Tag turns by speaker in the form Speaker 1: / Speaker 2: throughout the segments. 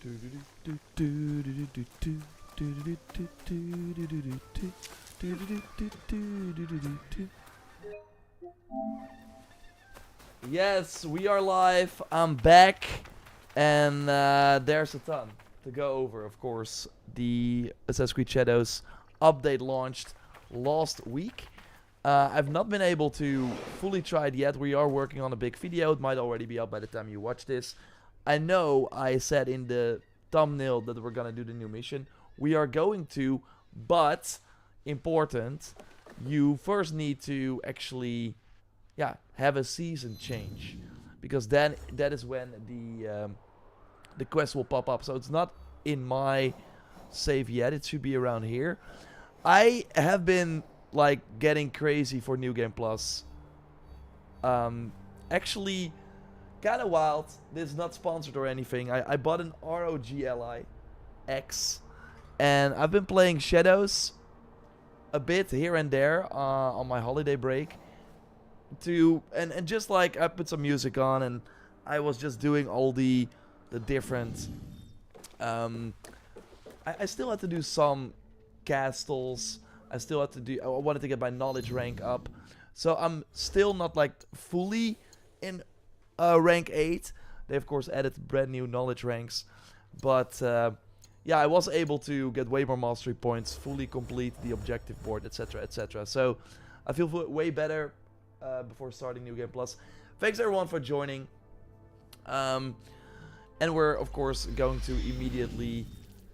Speaker 1: Yes, we are live. I'm back, and there's a ton to go over. Of course, the Assassin's Creed Shadows update launched last week. I've not been able to fully try it yet. We are working on a big video. It might already be up by the time you watch this. I know I said in the thumbnail that we're gonna do the new mission. We are going to, but important, you first need to actually, have a season change, because then that is when the quest will pop up. So it's not in my save yet. It should be around here. I have been like getting crazy for New Game Plus. Actually, kind of wild. This is not sponsored or anything. I bought an ROGLI X, and I've been playing Shadows a bit here and there on my holiday break. And just like I put some music on, and I was just doing all the different. I still had to do some castles. I still had to do. I wanted to get my knowledge rank up, so I'm still not like fully in rank 8. They of course added brand new knowledge ranks, but yeah, I was able to get way more mastery points, fully complete the objective board, etc., etc. So I feel way better before starting New Game Plus. Thanks everyone for joining, and we're of course going to immediately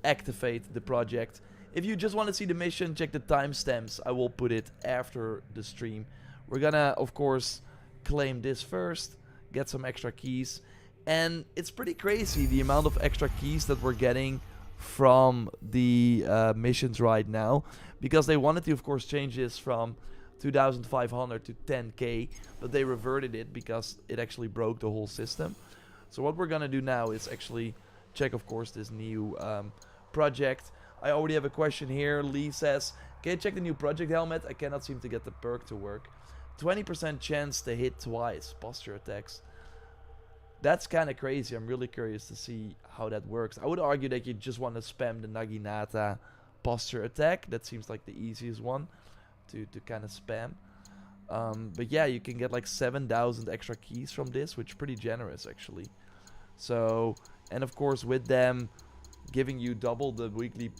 Speaker 1: activate the project. If you just want to see the mission, check the timestamps. I will put it after the stream. We're gonna of course claim this first, get some extra keys, and it's pretty crazy the amount of extra keys that we're getting from the missions right now, because they wanted to of course change this from 2,500 to 10k, but they reverted it because it actually broke the whole system. So what we're gonna do now is actually check of course this new project. I already have a question here. Lee says, can you check the new project helmet? I cannot seem to get the perk to work. 20% chance to hit twice posture attacks. That's kind of crazy. I'm really curious to see how that works. I would argue that you just want to spam the Naginata posture attack. That seems like the easiest one to kind of spam. But yeah, you can get like 7,000 extra keys from this, which is pretty generous actually. So, and of course with them giving you double the weekly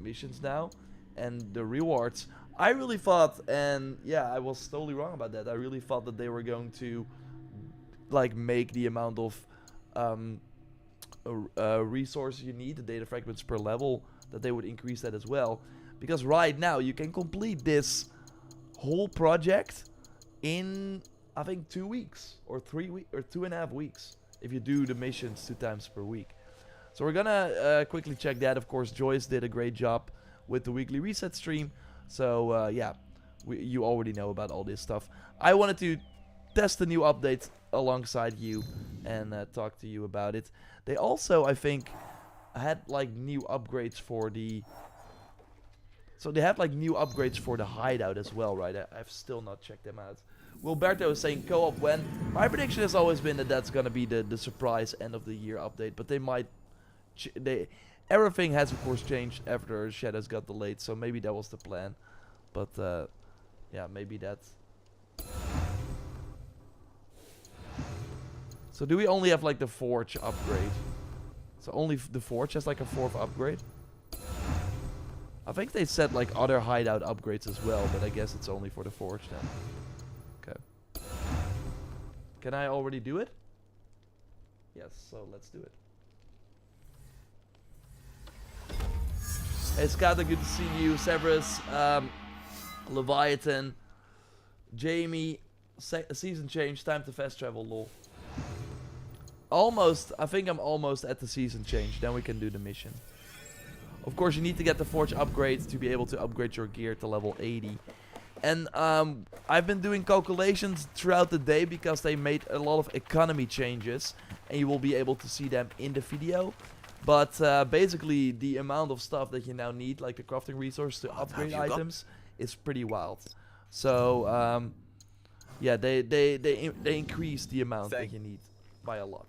Speaker 1: missions now and the rewards, I really thought, and yeah, I was totally wrong about that. I really thought that they were going to like make the amount of resources you need, the data fragments per level, that they would increase that as well. Because right now you can complete this whole project in I think 2 weeks or 3 weeks or 2.5 weeks if you do the missions 2 times per week. So we're gonna quickly check that. Of course, Joyce did a great job with the weekly reset stream. So yeah, you already know about all this stuff. I wanted to test the new update alongside you and talk to you about it. They also, I think, had like new upgrades for the... So they have like new upgrades for the hideout as well, right? I've still not checked them out. Wilberto is saying co-op when? My prediction has always been that that's gonna be the surprise end of the year update, but they might... everything has of course changed after Shadows got delayed, so maybe that was the plan. But yeah, maybe that's... So do we only have like the Forge upgrade? So only the Forge has like a 4th upgrade? I think they said like other hideout upgrades as well, but I guess it's only for the Forge then. Okay. Can I already do it? Yes, so let's do it. Hey Scata, good to see you. Severus, Leviathan, Jamie, season change, time to fast travel, lol. Almost, I think I'm almost at the season change, then we can do the mission. Of course, you need to get the Forge upgrade to be able to upgrade your gear to level 80. And I've been doing calculations throughout the day because they made a lot of economy changes, and you will be able to see them in the video. But basically, the amount of stuff that you now need, like the crafting resource to upgrade items, is pretty wild. So yeah, they increase the amount that you need by a lot.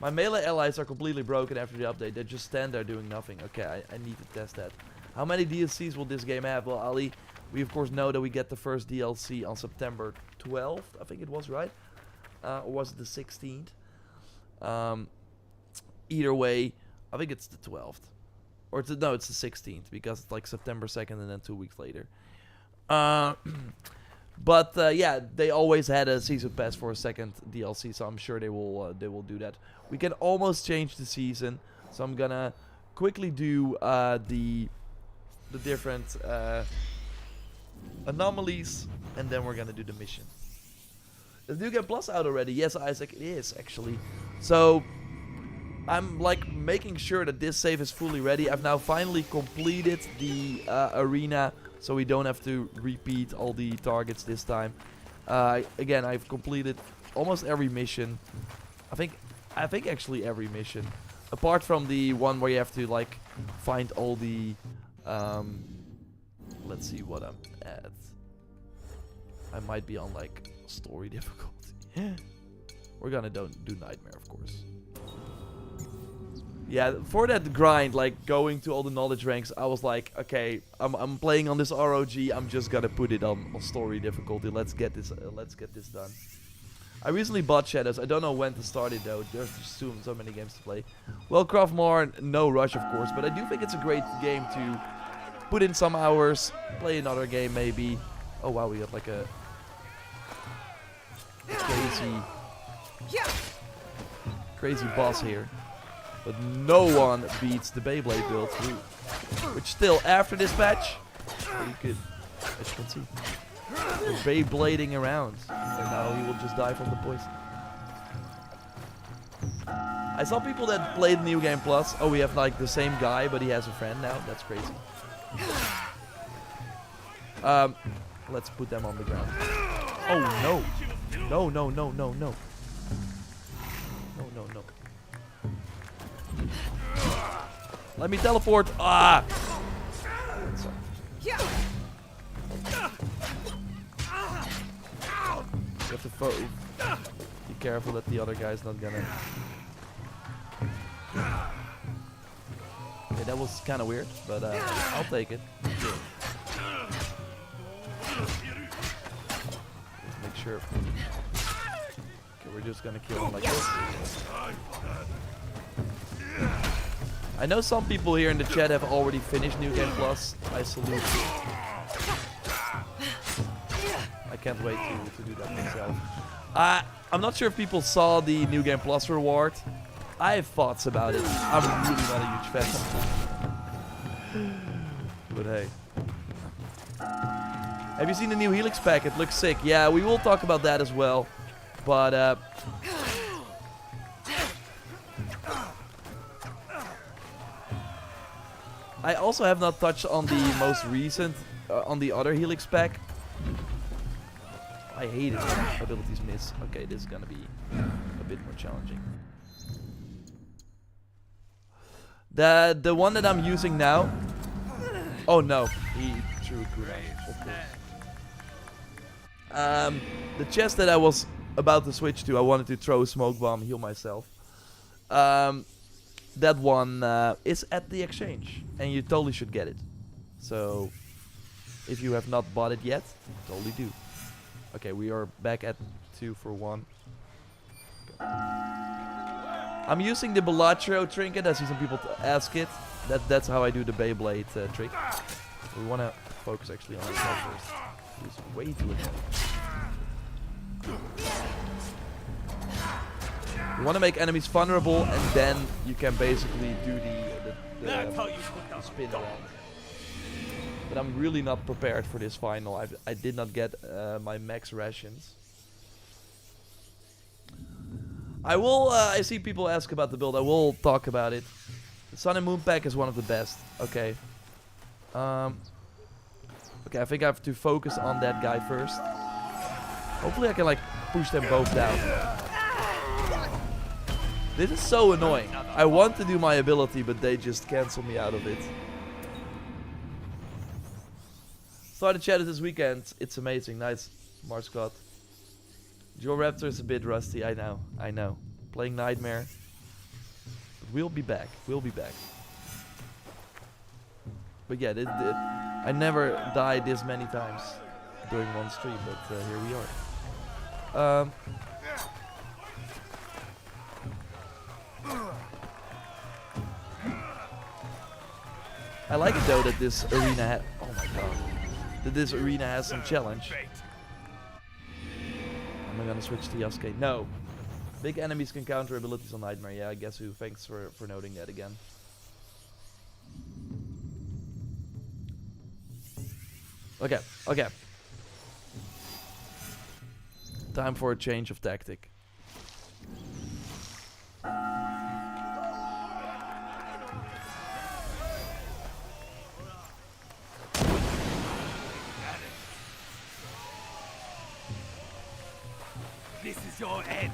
Speaker 1: My melee allies are completely broken after the update. They just stand there doing nothing. Okay, I need to test that. How many DLCs will this game have? Well, Ali, we of course know that we get the first DLC on September 12th. I think it was, right? Or was it the 16th? Either way, I think it's the 12th. Or no, it's the 16th because it's like September 2nd and then 2 weeks later. But yeah, they always had a season pass for a second DLC, so I'm sure they will do that. We can almost change the season, so I'm gonna quickly do the different anomalies, and then we're gonna do the mission. Is New Game Plus out already? Yes, Isaac, it is actually. So I'm like making sure that this save is fully ready. I've now finally completed the arena, so we don't have to repeat all the targets this time. Again, I've completed almost every mission. I think actually every mission, apart from the one where you have to like find all the. Let's see what I'm at. I might be on like story difficulty. We're gonna do nightmare, of course. Yeah, for that grind, like going to all the knowledge ranks, I was like, okay, I'm playing on this ROG. I'm just gonna put it on story difficulty. Let's get this done. I recently bought Shadows. I don't know when to start it though. There's just so many games to play. Well, Craft more, no rush, of course, but I do think it's a great game to put in some hours, play another game maybe. Oh wow, we got like a crazy boss here. But no one beats the Beyblade build, which still, after this patch, you could, as you can see, we're Beyblading around. And now he will just die from the poison. I saw people that played New Game Plus. Oh, we have like the same guy, but he has a friend now. That's crazy. Let's put them on the ground. Oh no! No, no, no, no, no. No, no, no. Let me teleport. Ah! You have to be careful that the other guy's not gonna. Okay, that was kind of weird, but I'll take it. Let's make sure. Okay, we're just gonna kill him like this. I know some people here in the chat have already finished New Game Plus. I salute you. I can't wait to do that myself. I'm not sure if people saw the New Game Plus reward. I have thoughts about it. I'm really not a huge fan. But hey. Have you seen the new Helix pack? It looks sick. Yeah, we will talk about that as well. But I also have not touched on the most recent, on the other Helix pack. I hate it when abilities miss. Okay, this is gonna be a bit more challenging. The one that I'm using now. Oh no, he threw a cooldown, of course. The chest that I was about to switch to, I wanted to throw a smoke bomb, heal myself. That one is at the exchange, and you totally should get it. So, if you have not bought it yet, totally do. Okay, we are back at 2 for 1. Okay. I'm using the Bellagio trinket. I see some people ask it. That's how I do the Beyblade trick. We want to focus actually on it first. He's way too annoying. You want to make enemies vulnerable, and then you can basically do the spin around. But I'm really not prepared for this final. I did not get my max rations. I will. I see people ask about the build. I will talk about it. The Sun and Moon pack is one of the best. Okay. Okay, I think I have to focus on that guy first. Hopefully I can like push them both down. This is so annoying. I want to do my ability, but they just cancel me out of it. Started chatted this weekend. It's amazing. Nice, Mark Scott. JorRaptor is a bit rusty. I know. Playing Nightmare. We'll be back. We'll be back. But yeah, I never died this many times during one stream, but here we are. I like it though that this arena oh my god. That this arena has some challenge. Am I gonna switch to Yasuke? No. Big enemies can counter abilities on Nightmare. Yeah, I guess who. Thanks for noting that again. Okay, okay. Time for a change of tactic.
Speaker 2: This is your end.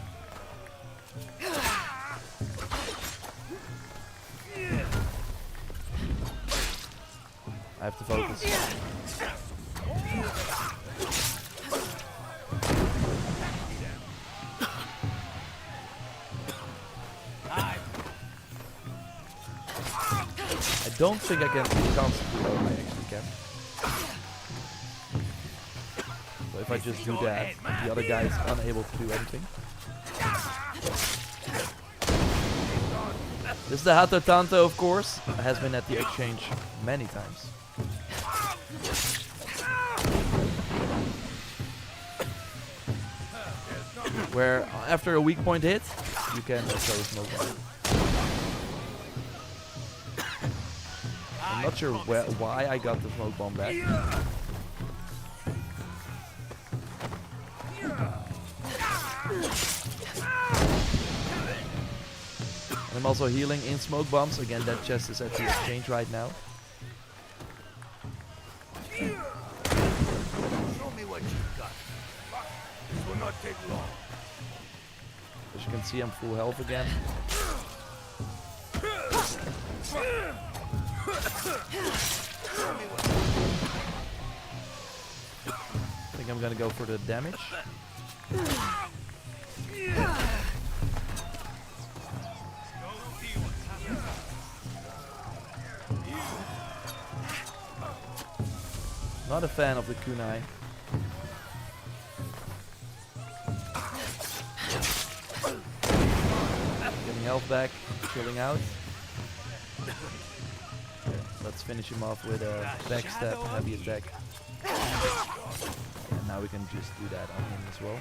Speaker 1: I have to focus. I don't think I can constantly load. I actually can. So if I just do that, the other guy is unable to do anything. This is the Hato Tanto, of course. Has been at the exchange many times. Where after a weak point hit, you can throw a smoke bomb. I'm not sure why I got the smoke bomb back. I'm also healing in smoke bombs. Again, that chest is at the exchange right now.
Speaker 2: Show me what you've got. This will not take long.
Speaker 1: As you can see, I'm full health again. I think I'm gonna go for the damage. Not a fan of the kunai. Getting health back, chilling out. Okay, let's finish him off with a backstab, heavy attack. And now we can just do that on him as well.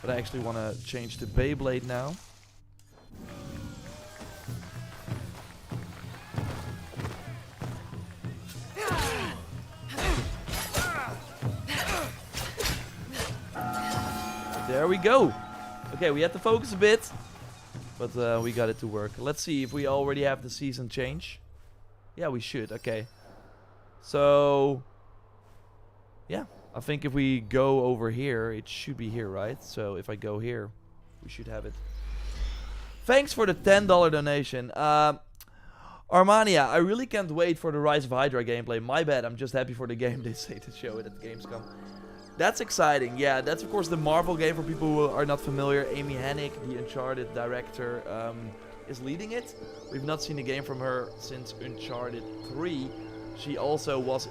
Speaker 1: But I actually want to change to Beyblade now. There we go. Okay, we had to focus a bit, but we got it to work. Let's see if we already have the season change. Yeah, we should. Okay. So, yeah, I think if we go over here, it should be here, right? So if I go here, we should have it. Thanks for the $10 donation. Armania, I really can't wait for the Rise of Hydra gameplay. My bad, I'm just happy for the game. They say to show it at Gamescom. That's exciting. Yeah, that's of course the Marvel game for people who are not familiar. Amy Hennig, the Uncharted director, is leading it. We've not seen a game from her since Uncharted 3. She also was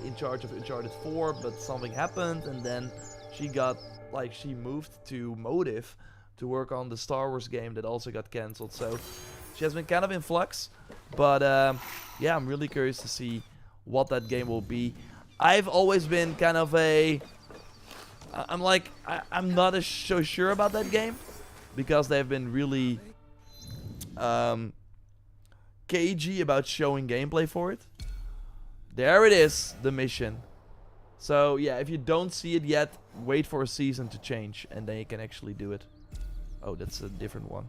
Speaker 1: in charge of Uncharted 4, but something happened, and then she moved to Motive to work on the Star Wars game that also got cancelled. So she has been kind of in flux, but yeah, I'm really curious to see what that game will be. I've always been kind of I'm not so sure about that game because they've been really cagey about showing gameplay for it. There it is, the mission. So yeah, if you don't see it yet, wait for a season to change and then you can actually do it. Oh, that's a different one.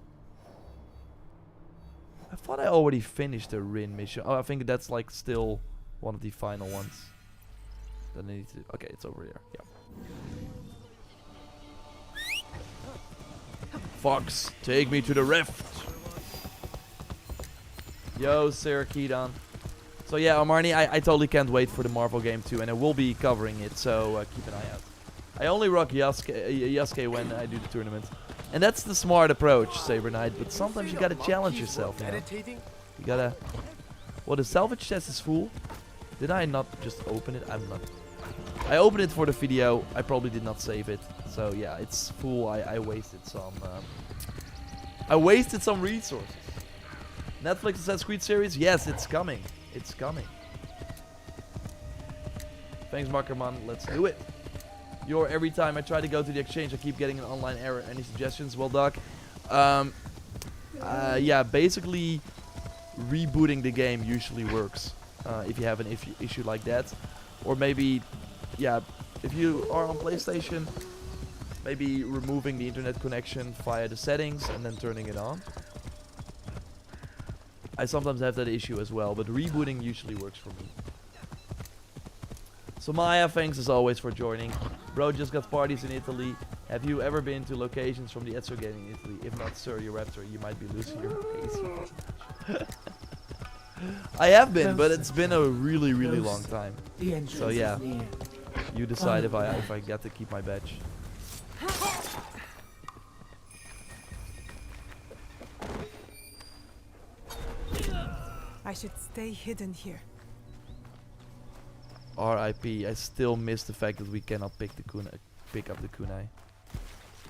Speaker 1: I thought I already finished the Rin mission. Oh, I think that's like still one of the final ones. Then I need to. Okay, it's over here. Yeah. Fox, take me to the rift. Yo, Sarah Keaton. So yeah, Armani, I totally can't wait for the Marvel game too, and I will be covering it. So keep an eye out. I only rock Yasuke when I do the tournament. And that's the smart approach, Saber Knight, but sometimes you gotta challenge yourself, you know?
Speaker 3: Meditating?
Speaker 1: You gotta... Well, the salvage chest is full. Did I not just open it? I'm not... I opened it for the video. I probably did not save it. So yeah, it's full. I wasted some... I wasted some resources. Netflix Assassin's Creed series? Yes, it's coming. It's coming. Thanks, Markerman. Let's do it. Every time I try to go to the exchange, I keep getting an online error. Any suggestions? Well, Doc. Yeah, basically rebooting the game usually works if you have an issue like that. Or maybe, yeah, if you are on PlayStation, maybe removing the internet connection via the settings and then turning it on. I sometimes have that issue as well, but rebooting usually works for me. So Maya, thanks as always for joining. Bro just got parties in Italy. Have you ever been to locations from the Ezio game in Italy? If not, sir, JorRaptor, you might be losing your face. I have been, but it's been a really, really long time. So yeah, you decide if I get to keep my badge.
Speaker 4: I should stay hidden here.
Speaker 1: R.I.P. I still miss the fact that we cannot pick up the kunai.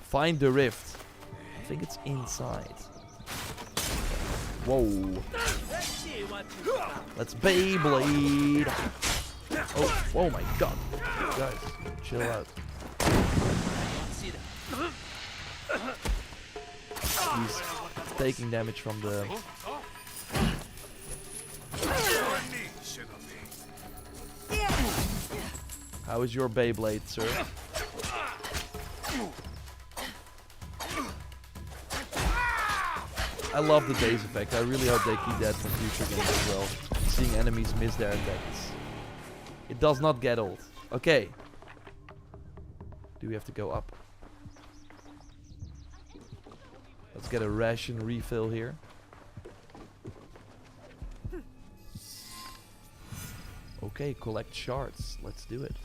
Speaker 1: Find the rift. I think it's inside. Whoa. Let's Beyblade. Oh my god. Guys, chill out. He's taking damage from the... How is your Beyblade, sir? I love the daze effect. I really hope they keep that for future games as well. Seeing enemies miss their attacks. It does not get old. Okay. Do we have to go up? Let's get a ration refill here. Okay, collect shards. Let's do it.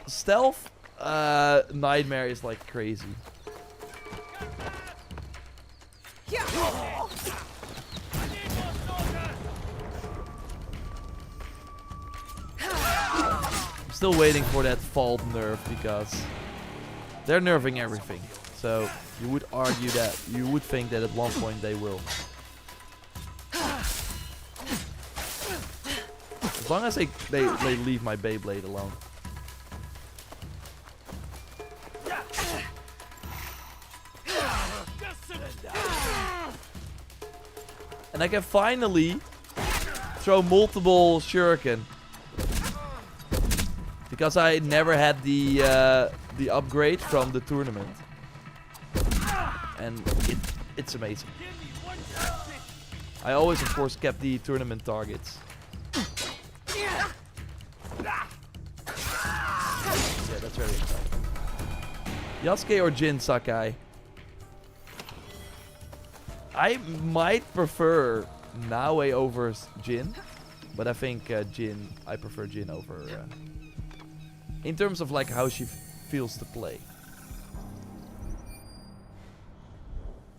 Speaker 1: Stealth nightmare is like crazy. I'm still waiting for that fault nerf because they're nerfing everything. So you would argue that, you would think that at one point they will. As long as they leave my Beyblade alone. And I can finally throw multiple shuriken. Because I never had the upgrade from the tournament. And it's amazing. I always, of course, kept the tournament targets. Yeah, that's very exciting. Yasuke or Jin Sakai? I might prefer Naue over Jin. But I think I prefer Jin over... in terms of like how she feels to play.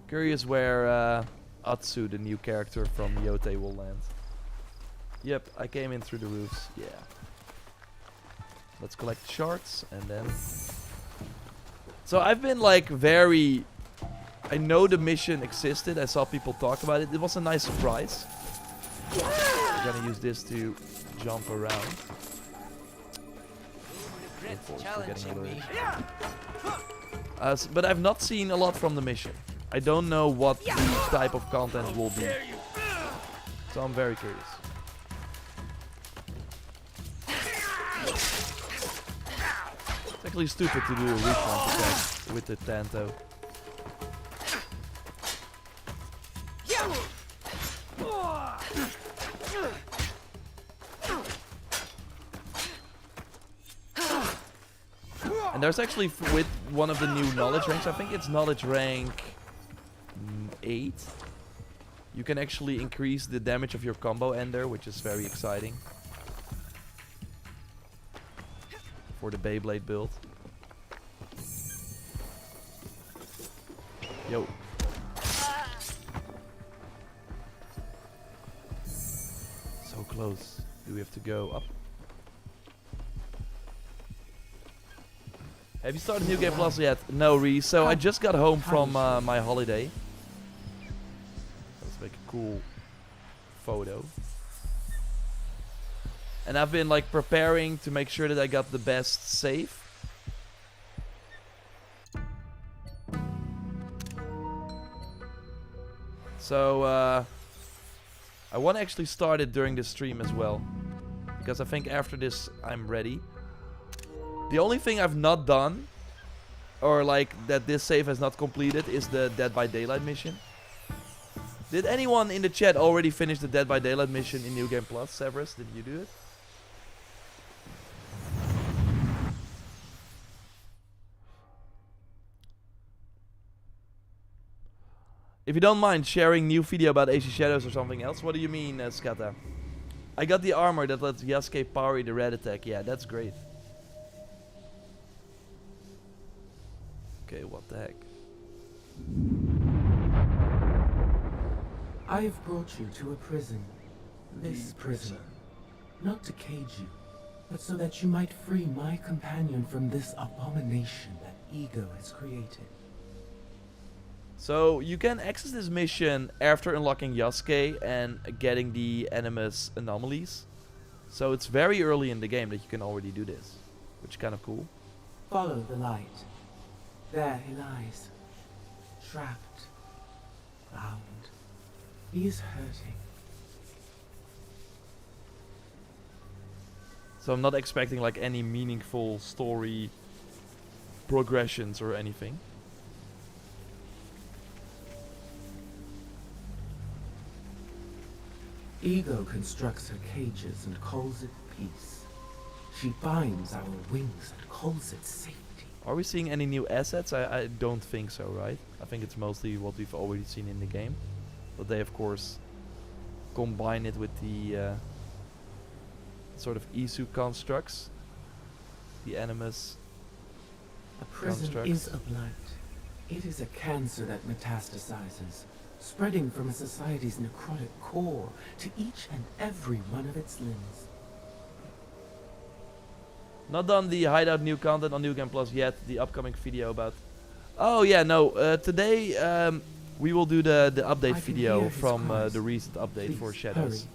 Speaker 1: Curious where Atsu, the new character from Yote, will land. Yep, I came in through the roofs. Yeah. Let's collect shards and then... So I've been like very... I know the mission existed. I saw people talk about it. It was a nice surprise. I'm gonna use this to jump around. But I've not seen a lot from the mission. I don't know what the type of content will be. So I'm very curious. It's actually stupid to do a refund attack with the Tanto. And there's actually, with one of the new knowledge ranks, I think it's knowledge rank 8. You can actually increase the damage of your combo ender, which is very exciting. for the Beyblade build. Yo. So close. Do we have to go up? Have you started New Game Plus yet? No, Reese. So I just got home from my holiday. Let's make a cool photo. And I've been like preparing to make sure that I got the best save. So I want to actually start it during the stream as well, because I think after this I'm ready. The only thing I've not done, or like that this save has not completed, is the Dead by Daylight mission. Did anyone in the chat already finish the Dead by Daylight mission in New Game Plus? Severus, did you do it? If you don't mind sharing new video about AC Shadows or something else. What do you mean, Skata? I got the armor that lets Yasuke parry the red attack. Yeah, that's great. Okay, what the heck?
Speaker 3: I have brought you to a prison. This prison. Not to cage you, but so that you might free my companion from this abomination that ego has created.
Speaker 1: So you can access this mission after unlocking Yasuke and getting the Animus anomalies. So it's very early in the game that you can already do this, which is kind of cool.
Speaker 3: Follow the light. There he lies, trapped, bound. He is hurting.
Speaker 1: So I'm not expecting like any meaningful story progressions or anything.
Speaker 3: Ego constructs her cages and calls it peace. She binds our wings and calls it safety.
Speaker 1: Are we seeing any new assets? I don't think so, right? I think it's mostly what we've already seen in the game. But they, of course, combine it with the sort of Isu constructs. The Animus
Speaker 3: A prison
Speaker 1: constructs.
Speaker 3: is a blight. It is a cancer that metastasizes, spreading from a society's necrotic core to each and every one of its limbs.
Speaker 1: Not done the hideout new content on New Game Plus yet. The upcoming video about... Oh yeah, no. Today we will do the update video from the recent update
Speaker 3: Please,
Speaker 1: for Shadows.
Speaker 3: hurry.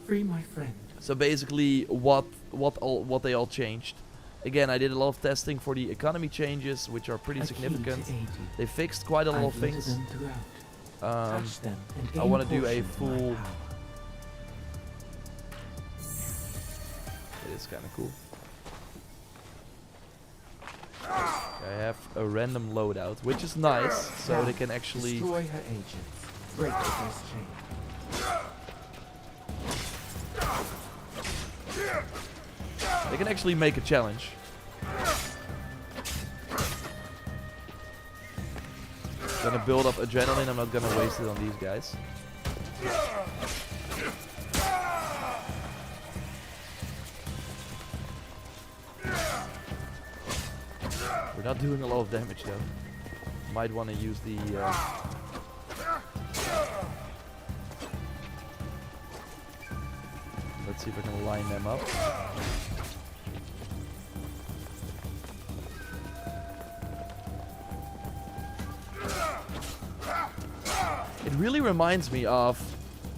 Speaker 3: Free my friend.
Speaker 1: So basically, what they all changed. Again, I did a lot of testing for the economy changes, which are pretty
Speaker 3: A key
Speaker 1: significant.
Speaker 3: to aid you.
Speaker 1: They fixed quite a lot of
Speaker 3: I've littered
Speaker 1: things.
Speaker 3: them throughout. Touch them and
Speaker 1: I
Speaker 3: gain
Speaker 1: want to do a
Speaker 3: portion of my
Speaker 1: full...
Speaker 3: power.
Speaker 1: It is kind of cool. I have a random loadout, which is nice, so they can actually...
Speaker 3: Destroy her agents. Break the first chain.
Speaker 1: They can actually make a challenge. Gonna build up adrenaline, I'm not gonna waste it on these guys. We're not doing a lot of damage though. Might want to use the... Let's see if I can line them up. It really reminds me of,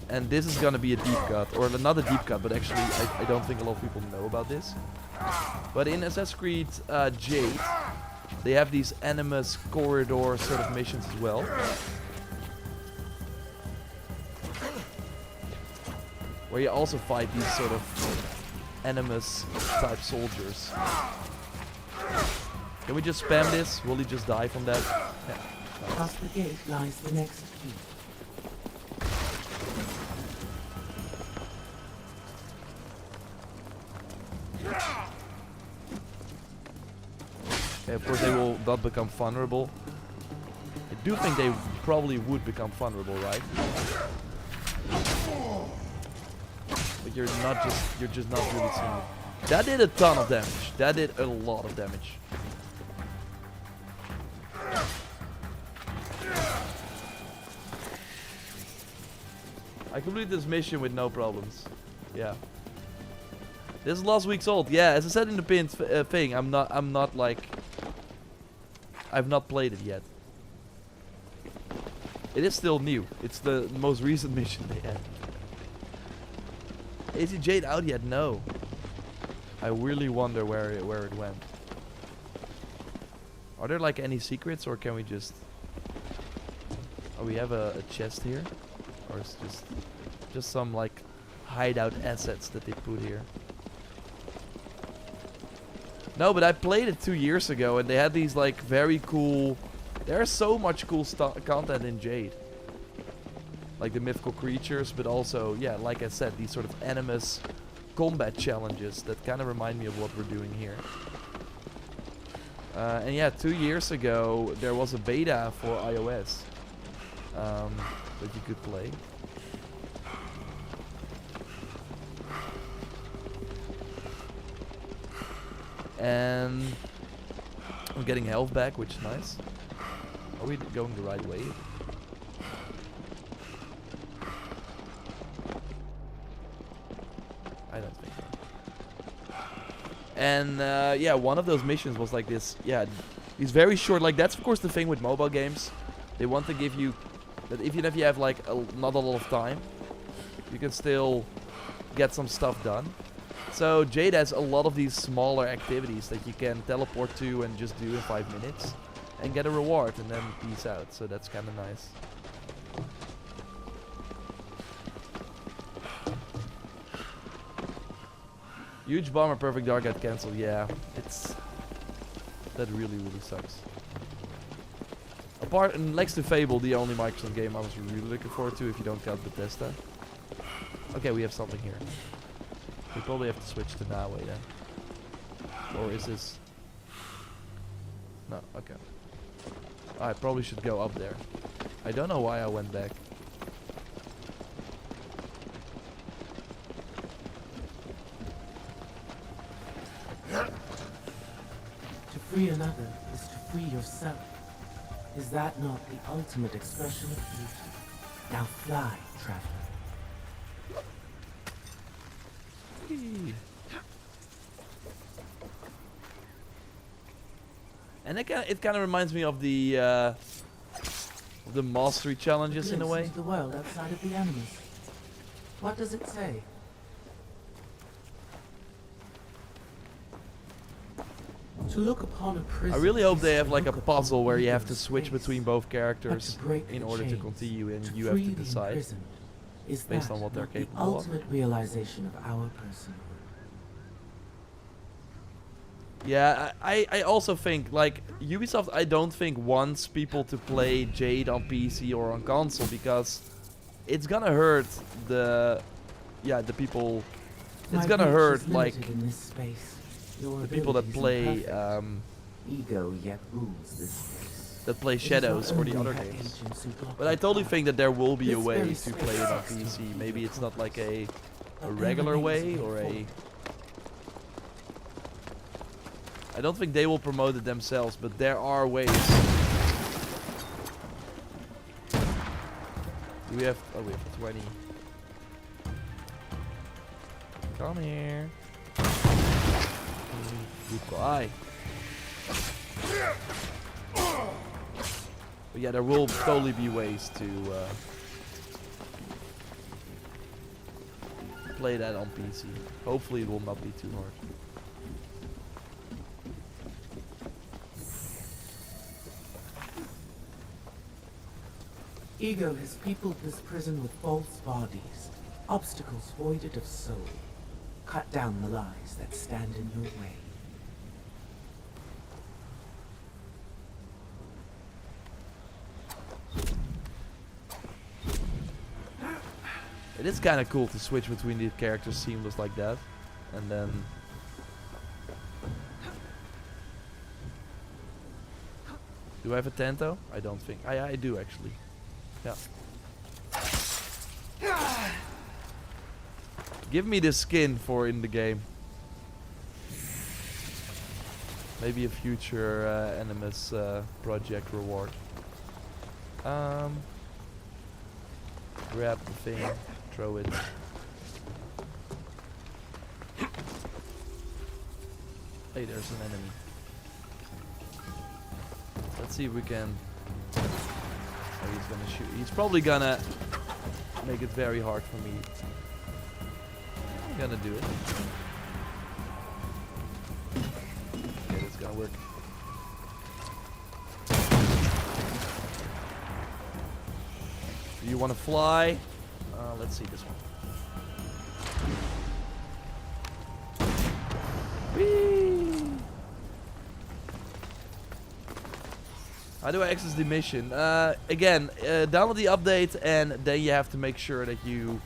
Speaker 1: and this is gonna be a deep cut, or not a deep cut, but actually I don't think a lot of people know about this. But in Assassin's Creed Jade, they have these Animus corridor sort of missions as well. Where you also fight these sort of Animus type soldiers. Can we just spam this? Will he just die from that? Yeah.
Speaker 3: Past the gate lies the next key.
Speaker 1: Okay, of course they will not become vulnerable. I do think they probably would become vulnerable, right? But you're just not really seeing it. That did a ton of damage. That did a lot of damage. I completed this mission with no problems. Yeah. This is last week's old. Yeah, as I said in the pinned thing, I'm not like... I've not played it yet. It is still new. It's the most recent mission they had. Is it Jade out yet? No. I really wonder where it went. Are there like any secrets, or can we just... Oh, we have a chest here? Or it's just some like hideout assets that they put here? No, but I played it 2 years ago and they had these like very cool... There's so much cool content in Jade. Like the mythical creatures, but also, yeah, like I said, these sort of animus combat challenges that kind of remind me of what we're doing here. And yeah, 2 years ago there was a beta for iOS that you could play. And I'm getting health back, which is nice. Are we going the right way? I don't think so. And yeah, one of those missions was like this. Yeah, these very short. Like that's of course the thing with mobile games. They want to give you that even if you have like not a lot of time, you can still get some stuff done. So Jade has a lot of these smaller activities that you can teleport to and just do in 5 minutes and get a reward and then peace out. So that's kind of nice. Huge bomber, perfect dark got cancelled. Yeah, it's that really sucks. Apart next to Fable, the only Microsoft game I was really looking forward to, if you don't count Bethesda. Okay, we have something here. We probably have to switch to Nawe then. Or is this... No, okay. I probably should go up there. I don't know why I went back.
Speaker 3: To free another is to free yourself. Is that not the ultimate expression of beauty? Now fly, traveler.
Speaker 1: And it kind of reminds me of the mastery challenges in a way.
Speaker 3: The world outside of the animals. What does it say? To look upon a prison.
Speaker 1: I really hope they
Speaker 3: is
Speaker 1: have
Speaker 3: to
Speaker 1: like a
Speaker 3: look upon
Speaker 1: puzzle where you have to
Speaker 3: Ego's
Speaker 1: switch
Speaker 3: face.
Speaker 1: between both
Speaker 3: But
Speaker 1: characters
Speaker 3: to break
Speaker 1: in
Speaker 3: the
Speaker 1: order to
Speaker 3: chains,
Speaker 1: continue, and
Speaker 3: to
Speaker 1: you have to
Speaker 3: free the
Speaker 1: decide.
Speaker 3: imprisoned, is
Speaker 1: based
Speaker 3: that
Speaker 1: on what they're
Speaker 3: not
Speaker 1: capable
Speaker 3: the
Speaker 1: of.
Speaker 3: ultimate realization of our personhood.
Speaker 1: Yeah, I also think, like, Ubisoft, I don't think wants people to play Jade on PC or on console, because it's gonna hurt the people. It's
Speaker 3: My
Speaker 1: gonna
Speaker 3: reach
Speaker 1: hurt,
Speaker 3: is
Speaker 1: like,
Speaker 3: limited in this space. Your
Speaker 1: the people that
Speaker 3: abilities
Speaker 1: play,
Speaker 3: imperfect. Ego yet rules this space.
Speaker 1: that play
Speaker 3: It is
Speaker 1: Shadows
Speaker 3: not
Speaker 1: for the
Speaker 3: only
Speaker 1: other
Speaker 3: her
Speaker 1: games.
Speaker 3: agents who block
Speaker 1: But I
Speaker 3: our
Speaker 1: totally
Speaker 3: path,
Speaker 1: think that there will be a
Speaker 3: This
Speaker 1: way
Speaker 3: very
Speaker 1: to play it on
Speaker 3: space
Speaker 1: PC.
Speaker 3: seems
Speaker 1: Maybe
Speaker 3: to
Speaker 1: it's not like a
Speaker 3: but there
Speaker 1: regular
Speaker 3: remains
Speaker 1: way or a...
Speaker 3: forward.
Speaker 1: I don't think they will promote it themselves, but there are ways. Do we have... Oh, we have 20. Come here. Goodbye. But yeah, there will totally be ways to play that on PC. Hopefully it will not be too hard.
Speaker 3: Ego has peopled this prison with false bodies, obstacles voided of soul. Cut down the lies that stand in your way.
Speaker 1: It is kind of cool to switch between the characters seamless like that. And then... Do I have a Tanto? I don't think. I do actually. Yeah. Give me the skin for in the game. Maybe a future Animus project reward. Grab the thing, throw it. Hey, there's an enemy. Let's see if we can. Oh, he's gonna shoot. He's probably gonna make it very hard for me. I'm gonna do it. Okay, that's gonna work. Do you want to fly? Let's see this one. Whee! How do I access the mission? Again, download the update and then you have to make sure that you...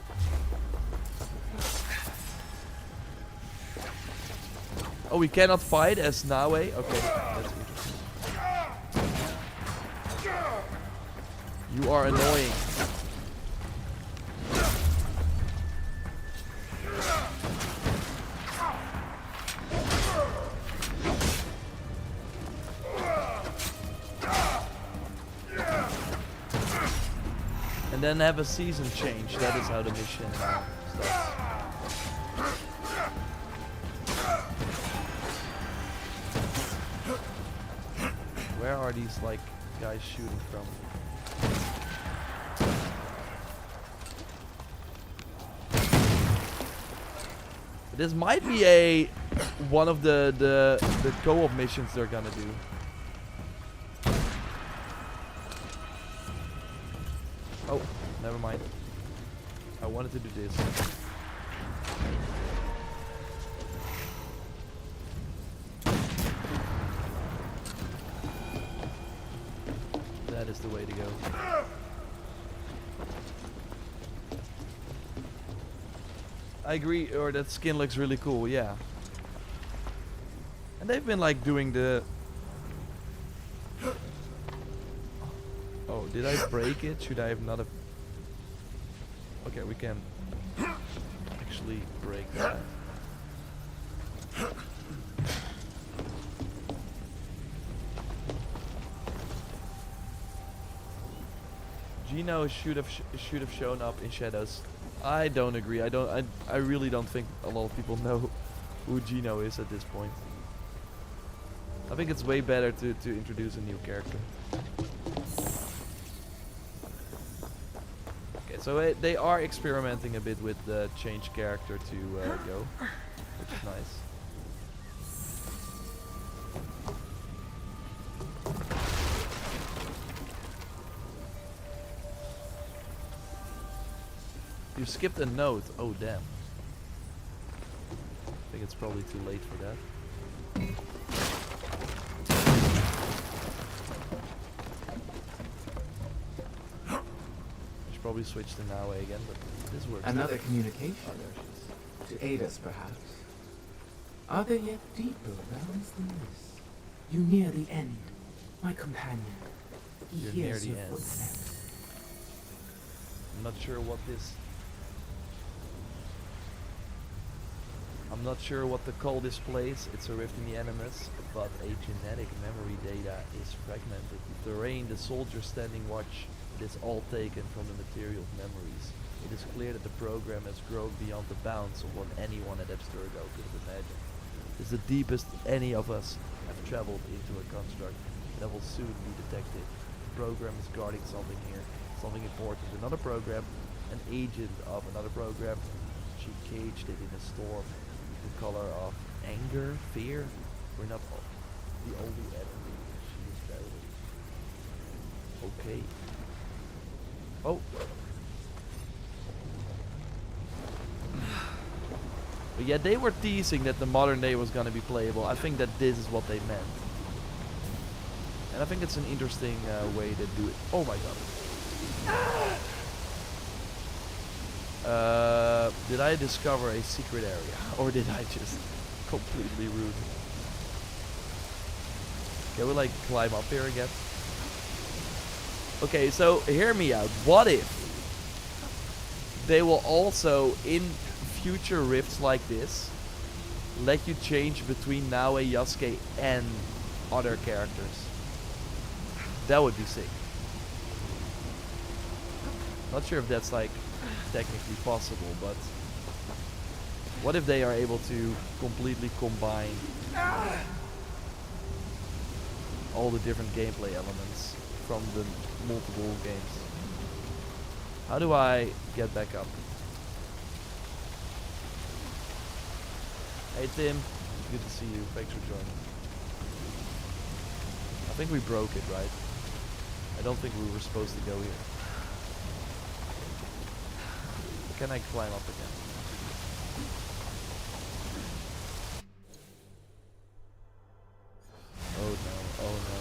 Speaker 1: Oh, we cannot fight as Nawe? Okay, that's interesting. You are annoying. And then have a season change. That is how the mission starts. Where are these like guys shooting from? This might be a one of the co-op missions they're gonna do. Oh, never mind. I wanted to do this. That is the way to go. I agree, or that skin looks really cool, yeah. And they've been like doing the... Oh, did I break it? Should I have not have... Okay, we can actually break that. Gino should have shown up in Shadows. I don't agree. I really don't think a lot of people know who Gino is at this point. I think it's way better to introduce a new character. Okay, so they are experimenting a bit with the change character to Go, which is nice. You skipped a note. Oh, damn. I think it's probably too late for that. Should probably switch to Nawe again, but this works.
Speaker 3: Another communication.
Speaker 1: Oh, there she is.
Speaker 3: To aid us, perhaps. Are there yet deeper realms than this? You near the end, my companion. He
Speaker 1: You're near
Speaker 3: hears
Speaker 1: the
Speaker 3: your
Speaker 1: end.
Speaker 3: footsteps.
Speaker 1: I'm not sure what this... I'm not sure what the call displays. It's a rift in the Animus, but a genetic memory data is fragmented. The terrain, the soldiers standing watch, it is all taken from the material memories. It is clear that the program has grown beyond the bounds of what anyone at Abstergo could have imagined. It is the deepest any of us have traveled into a construct that will soon be detected. The program is guarding something here, something important. Another program, an agent of another program. She caged it in a storm. The color of anger, fear. We're not the only enemy. She is battling. Okay. Oh. But yeah, they were teasing that the modern day was gonna be playable. I think that this is what they meant. And I think it's an interesting way to do it. Oh my god. Did I discover a secret area? Or did I just completely ruin it? Can we like climb up here again? Okay, so hear me out. What if they will also, in future rifts like this, let you change between Naue, Yasuke, and other characters. That would be sick. Not sure if that's like technically possible, but what if they are able to completely combine all the different gameplay elements from the multiple games? How do I get back up? Hey Tim, good to see you. Thanks for joining. I think we broke it, right? I don't think we were supposed to go here. Can I climb up again? Oh no, oh no.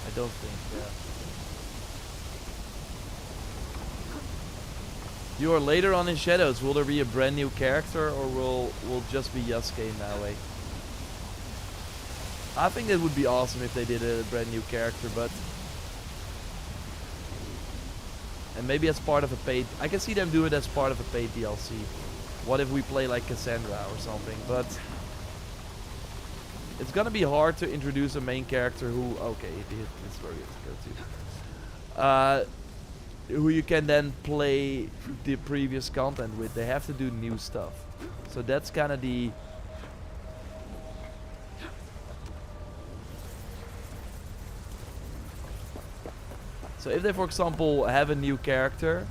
Speaker 1: I don't think, yeah. You are later on in Shadows. Will there be a brand new character, or will just be Yasuke and Naue? I think it would be awesome if they did a brand new character, but and maybe as part of a paid. I can see them do it as part of a paid DLC. What if we play like Cassandra or something? But it's gonna be hard to introduce a main character who, okay, it's where we have to go to. Who you can then play the previous content with. They have to do new stuff. So that's kind of the... So if they, for example, have a new character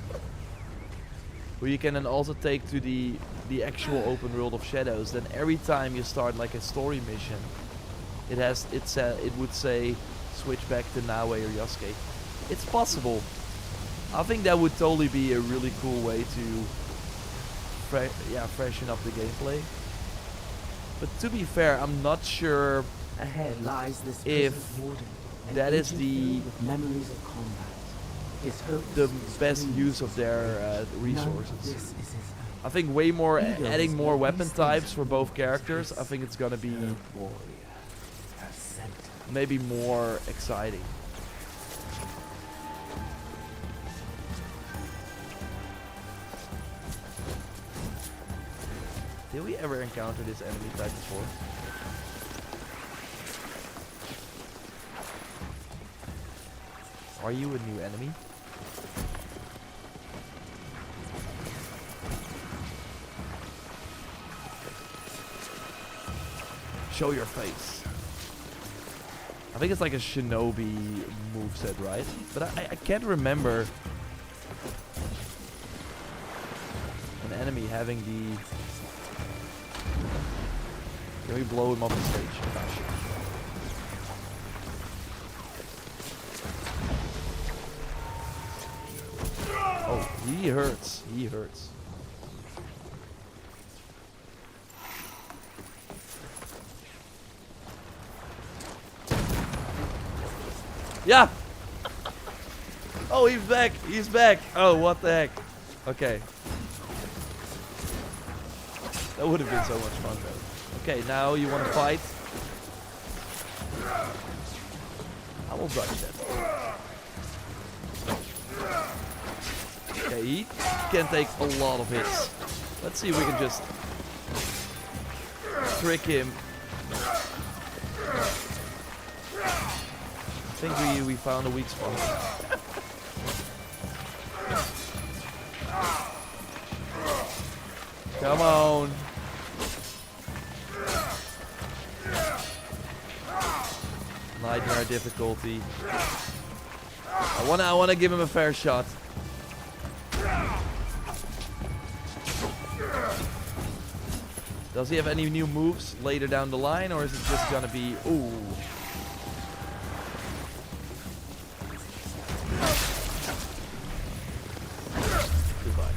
Speaker 1: who you can then also take to the actual open world of Shadows, then every time you start like a story mission, it would say switch back to Naue or Yasuke. It's possible. I think that would totally be a really cool way to freshen up the gameplay. But to be fair, I'm not sure
Speaker 3: Ahead lies this
Speaker 1: if
Speaker 3: warden,
Speaker 1: that is the
Speaker 3: memories of combat. His hopes,
Speaker 1: the
Speaker 3: his
Speaker 1: best
Speaker 3: dreams,
Speaker 1: use of their
Speaker 3: None
Speaker 1: resources.
Speaker 3: of this is his own.
Speaker 1: I think way more
Speaker 3: Ego
Speaker 1: adding
Speaker 3: is
Speaker 1: more
Speaker 3: what
Speaker 1: weapon
Speaker 3: these
Speaker 1: types
Speaker 3: things
Speaker 1: for both
Speaker 3: mean.
Speaker 1: characters. I think it's gonna be
Speaker 3: The warrior has sent him.
Speaker 1: maybe more exciting. Did we ever encounter this enemy type before? Are you a new enemy? Show your face. I think it's like a shinobi moveset, right? But I can't remember an enemy having the... Can we blow him off the stage? Ah, shit. Oh, he hurts. He hurts. Yeah! Oh, he's back! He's back! Oh, what the heck? Okay. That would have been so much fun, though. Okay, now you want to fight? I will dodge that. Okay, he can take a lot of hits. Let's see if we can just trick him. I think we found a weak spot. Come on. Nightmare difficulty. I wanna give him a fair shot. Does he have any new moves later down the line, or is it just gonna be ooh? Goodbye.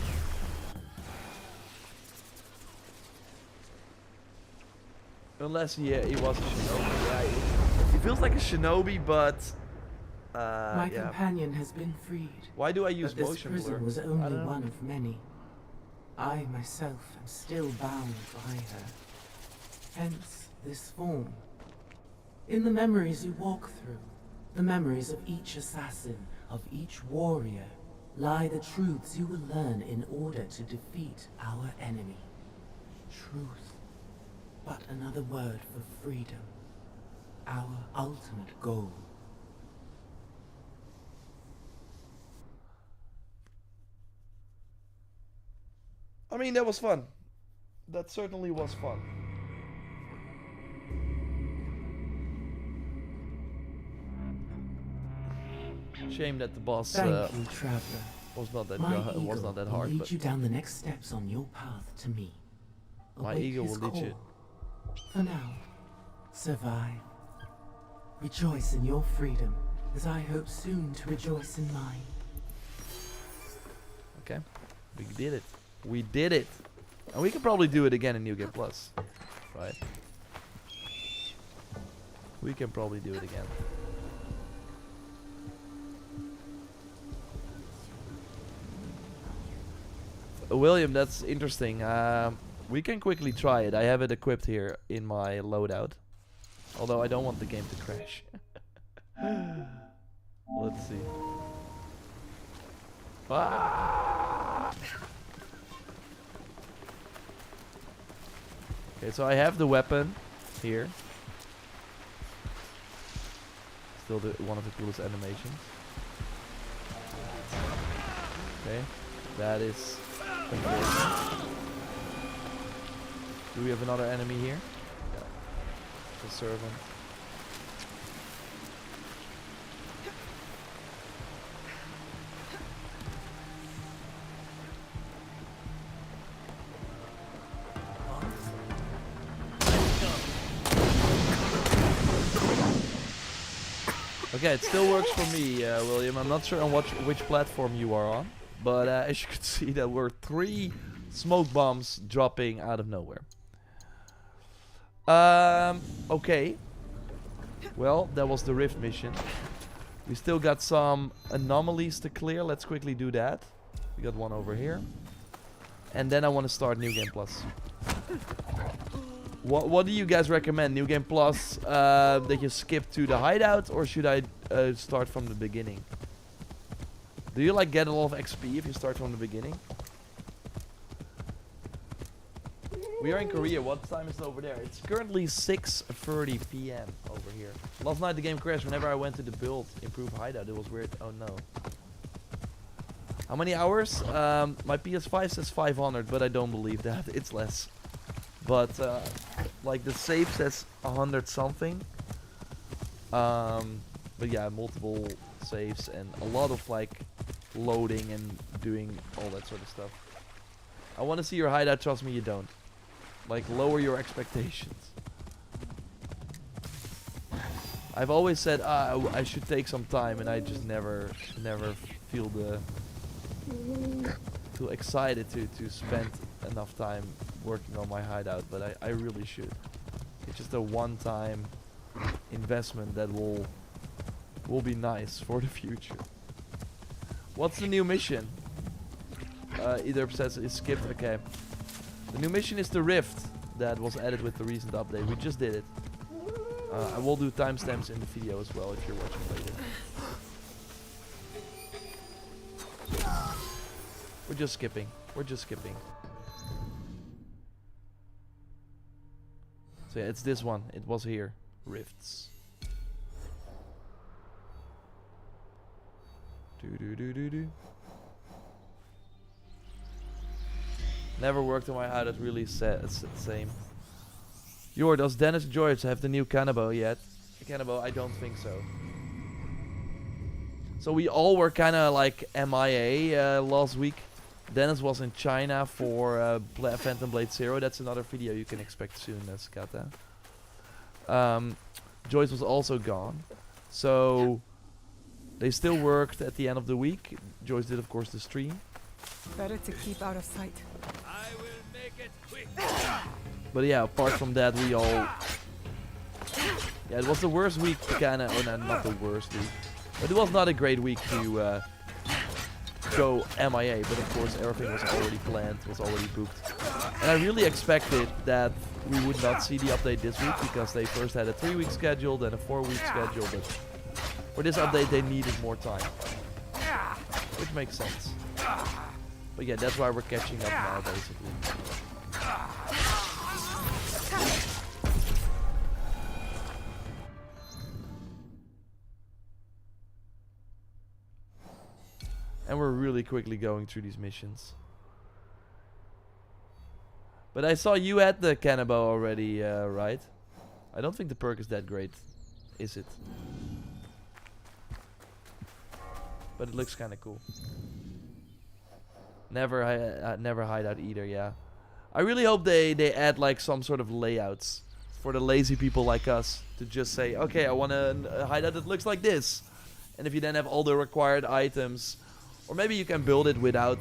Speaker 1: Unless he was a shinobi. Yeah, he feels like a shinobi, but
Speaker 3: My
Speaker 1: yeah.
Speaker 3: companion has been freed.
Speaker 1: Why do I use
Speaker 3: But this
Speaker 1: motion blur?
Speaker 3: prison was
Speaker 1: I
Speaker 3: only
Speaker 1: don't know.
Speaker 3: one of many. I myself am still bound by her. Hence this form. In the memories you walk through, the memories of each assassin, of each warrior, lie the truths you will learn in order to defeat our enemy. Truth, but another word for freedom. Our ultimate goal.
Speaker 1: I mean, that was fun. That certainly was fun. Shame that the boss
Speaker 3: Thank you, Traveler.
Speaker 1: was not that
Speaker 3: My
Speaker 1: was
Speaker 3: eagle
Speaker 1: not that
Speaker 3: will
Speaker 1: hard,
Speaker 3: lead
Speaker 1: but
Speaker 3: you down the next steps on your path to me.
Speaker 1: my
Speaker 3: Await
Speaker 1: ego
Speaker 3: his
Speaker 1: will lead you.
Speaker 3: call. For now, survive. Rejoice in your freedom, as I hope soon to rejoice in mine.
Speaker 1: Okay, we did it. We did it, and we can probably do it again in New Game Plus, right? We can probably do it again. William, that's interesting. We can quickly try it. I have it equipped here in my loadout. Although I don't want the game to crash. Let's see. Ah! Okay, so I have the weapon here. Still one of the coolest animations. Okay, that is important. Do we have another enemy here? Yeah. The servant. Okay, it still works for me, William. I'm not sure on which platform you are on, but as you can see, there were 3 smoke bombs dropping out of nowhere. Okay. Well, that was the Rift mission. We still got some anomalies to clear. Let's quickly do that. We got one over here. And then I want to start New Game Plus. What do you guys recommend? New Game Plus, that you skip to the hideout, or should I start from the beginning? Do you like get a lot of XP if you start from the beginning? We are in Korea. What time is it over there? It's currently 6:30 p.m. over here. Last night the game crashed whenever I went to the build improve hideout. It was weird. Oh no. How many hours? My PS5 says 500, but I don't believe that. It's less. But like the save says 100 something. But yeah, multiple saves and a lot of like loading and doing all that sort of stuff. I want to see your hideout. Trust me, you don't. Like, lower your expectations. I've always said I should take some time, and I just never feel excited to spend enough time working on my hideout, but I really should. It's just a one-time investment that will be nice for the future. What's the new mission? Either says it's skipped. Okay. The new mission is the Rift that was added with the recent update. We just did it. I will do timestamps in the video as well if you're watching later. We're just skipping. We're just skipping. So yeah, it's this one. It was here. Rifts. Do. Never worked on my hideout, really same. Jor, does Dennis George have the new cannibal yet? Cannibal, I don't think so. So we all were kind of like MIA last week. Dennis was in China for Phantom Blade Zero. That's another video you can expect soon, Skata. Joyce was also gone. So they still worked at the end of the week. Joyce did, of course, the stream.
Speaker 4: Better to keep out of sight.
Speaker 2: I will make it quick.
Speaker 1: But yeah, apart from that, we all... Yeah, it was the worst week kinda... Oh, no, not the worst week. But it was not a great week to go MIA. But of course, everything was already planned, was already booked. And I really expected that we would not see the update this week because they first had a 3-week schedule, then a 4-week schedule, but for this update they needed more time. Which makes sense. But yeah, that's why we're catching up now, basically. And we're really quickly going through these missions. But I saw you at the cannibal already, right? I don't think the perk is that great, is it? But it looks kind of cool. Never hideout either, yeah. I really hope they add like some sort of layouts for the lazy people like us to just say, okay, I want a hideout that looks like this. And if you then have all the required items, or maybe you can build it without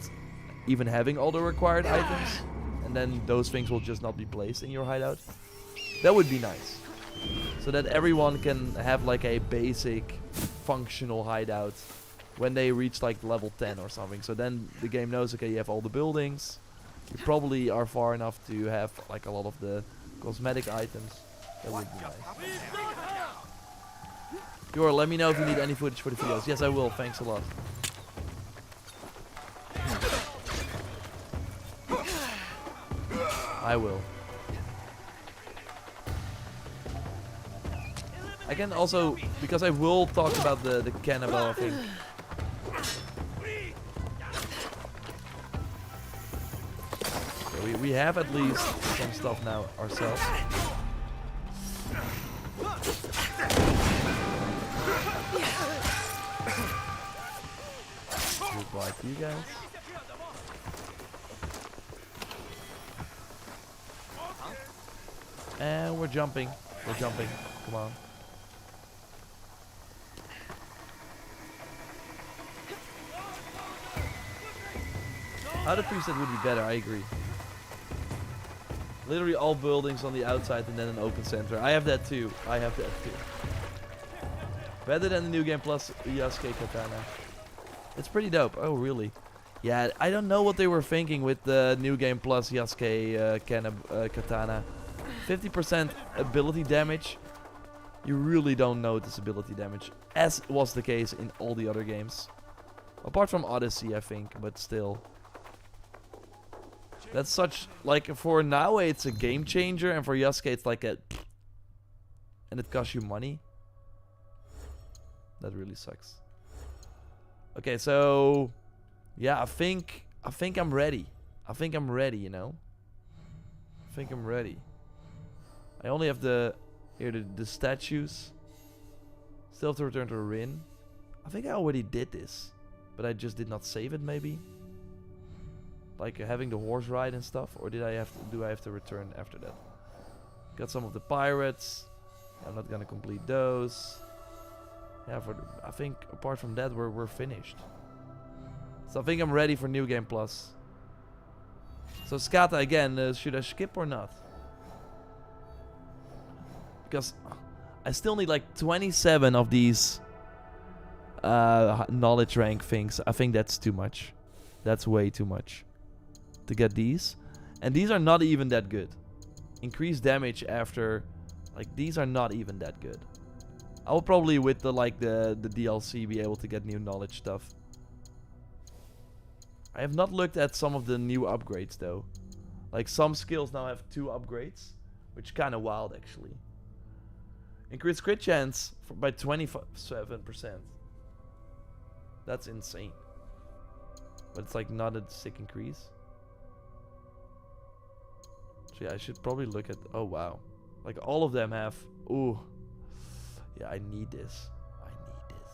Speaker 1: even having all the required items, and then those things will just not be placed in your hideout. That would be nice. So that everyone can have like a basic functional hideout when they reach like level 10 or something. So then the game knows, okay, you have all the buildings. You probably are far enough to have like a lot of the cosmetic items. That would be nice. Jor, let me know if you need any footage for the videos. Yes, I will. Thanks a lot. I will. I can also, because I will talk about the cannibal thing. So we have at least some stuff now ourselves. Goodbye to you guys. And we're jumping. We're jumping. Come on. How the preset would be better, I agree. Literally all buildings on the outside and then an open center. I have that too. I have that too. Better than the New Game Plus Yasuke Katana. It's pretty dope. Oh, really? Yeah, I don't know what they were thinking with the New Game Plus Yasuke Katana. 50% ability damage. You really don't notice ability damage, as was the case in all the other games. Apart from Odyssey, I think, but still. That's such, like, for now it's a game changer, and for Yasuke it's like a... And it costs you money. That really sucks. Okay, so... Yeah, I think I'm ready. I think I'm ready, you know? I think I'm ready. I only have the... Here, the statues. Still have to return to Rin. I think I already did this. But I just did not save it, maybe? Like having the horse ride and stuff, or do I have to return after that? Got some of the pirates. I'm not gonna complete those. Yeah, I think apart from that we're finished. So I think I'm ready for New Game Plus. So Skata again, should I skip or not? Because I still need like 27 of these knowledge rank things. I think that's too much. That's way too much to get these, and these are not even that good. Increased damage after, like, these are not even that good. I will probably with the DLC be able to get new knowledge stuff. I have not looked at some of the new upgrades though. Like some skills now have 2 upgrades, which kind of wild actually. Increased crit chance by 27%. That's insane. But it's like not a sick increase. So yeah, I should probably look at... Oh, wow. Like, all of them have... Ooh. Yeah, I need this. I need this.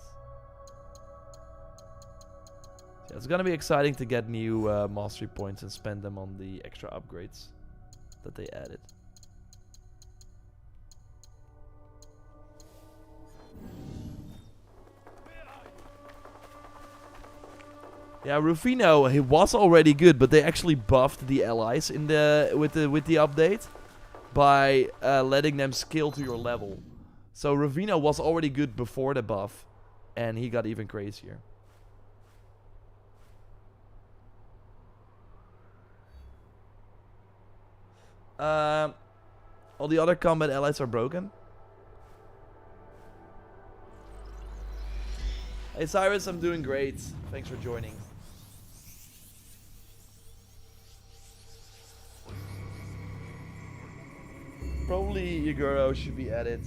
Speaker 1: So yeah, it's gonna be exciting to get new mastery points and spend them on the extra upgrades that they added. Yeah, Rufino, he was already good, but they actually buffed the allies in with the update by letting them scale to your level. So Rufino was already good before the buff, and he got even crazier. All the other combat allies are broken. Hey Cyrus, I'm doing great. Thanks for joining. Probably Yaguro should be added.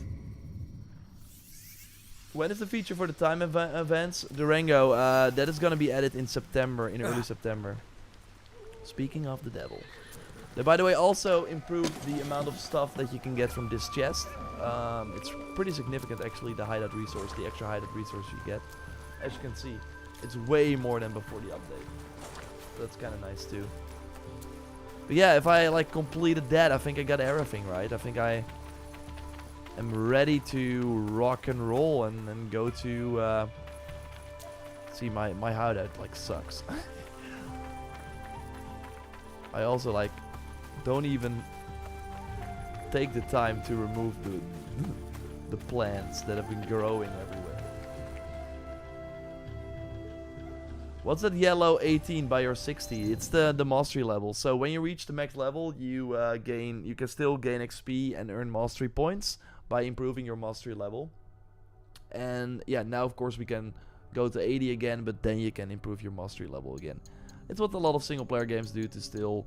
Speaker 1: When is the feature for the time events? Durango, that is gonna be added in September, in early September. Speaking of the devil. They, by the way, also improved the amount of stuff that you can get from this chest. It's pretty significant actually, the hideout resource, the extra hideout resource you get. As you can see, it's way more than before the update. That's kind of nice too. But yeah, if I like completed that, I think I got everything right. I think I am ready to rock and roll and go to see my hideout like sucks. I also like don't even take the time to remove the plants that have been growing everywhere. What's that yellow 18 by your 60? It's the mastery level. So when you reach the max level, you can still gain XP and earn mastery points by improving your mastery level. And yeah, now of course we can go to 80 again, but then you can improve your mastery level again. It's what a lot of single player games do to still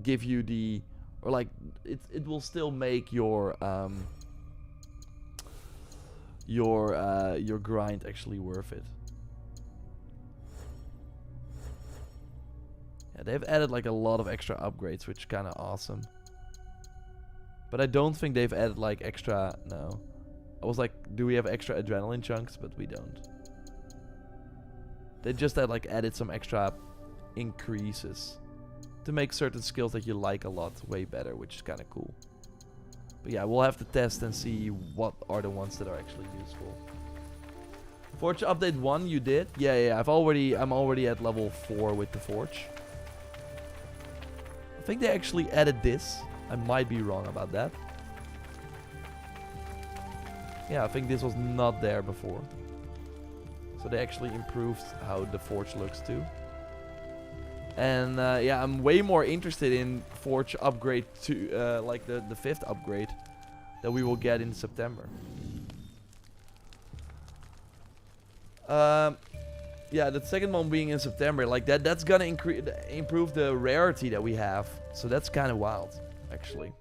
Speaker 1: give you the, or like it will still make your grind actually worth it. Yeah, they've added like a lot of extra upgrades, which is kind of awesome. But I don't think they've added like extra, no. I was like, do we have extra adrenaline chunks? But we don't. They just had like added some extra increases to make certain skills that you like a lot way better, which is kind of cool. But yeah, we'll have to test and see what are the ones that are actually useful. Forge update 1 you did? Yeah, I'm already at level 4 with the Forge. I think they actually added this. I might be wrong about that. Yeah, I think this was not there before. So they actually improved how the Forge looks too. And yeah, I'm way more interested in Forge upgrade to like the 5th upgrade that we will get in September. Yeah, the second one being in September, like that's gonna improve the rarity that we have. So that's kind of wild, actually.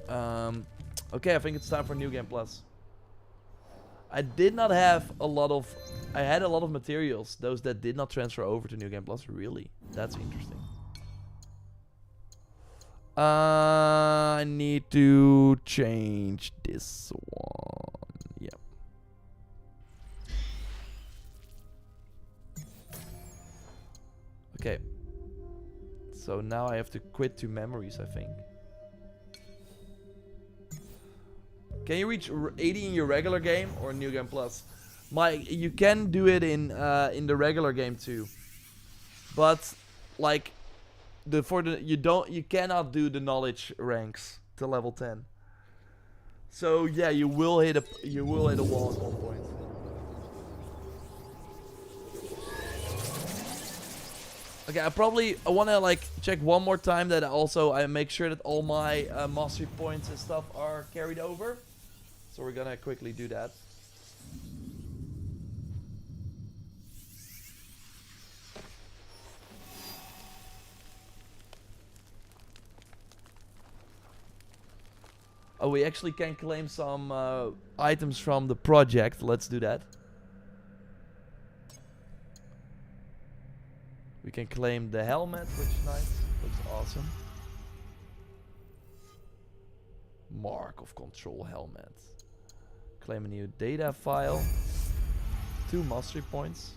Speaker 1: Okay, I think it's time for New Game Plus. I did not have a lot of... I had a lot of materials. Those that did not transfer over to New Game Plus. Really? That's interesting. I need to change this one. Yep. Okay. So now I have to quit to memories, I think. Can you reach 80 in your regular game or New Game Plus? You can do it in the regular game too, but like you cannot do the knowledge ranks to level 10. So yeah, you will hit a wall at one point. Okay, I want to like check one more time that also I make sure that all my mastery points and stuff are carried over. So we're gonna quickly do that. Oh, we actually can claim some items from the project. Let's do that. We can claim the helmet, which is nice. Looks awesome. Mark of Control helmet. Claim a new data file. 2 mastery points.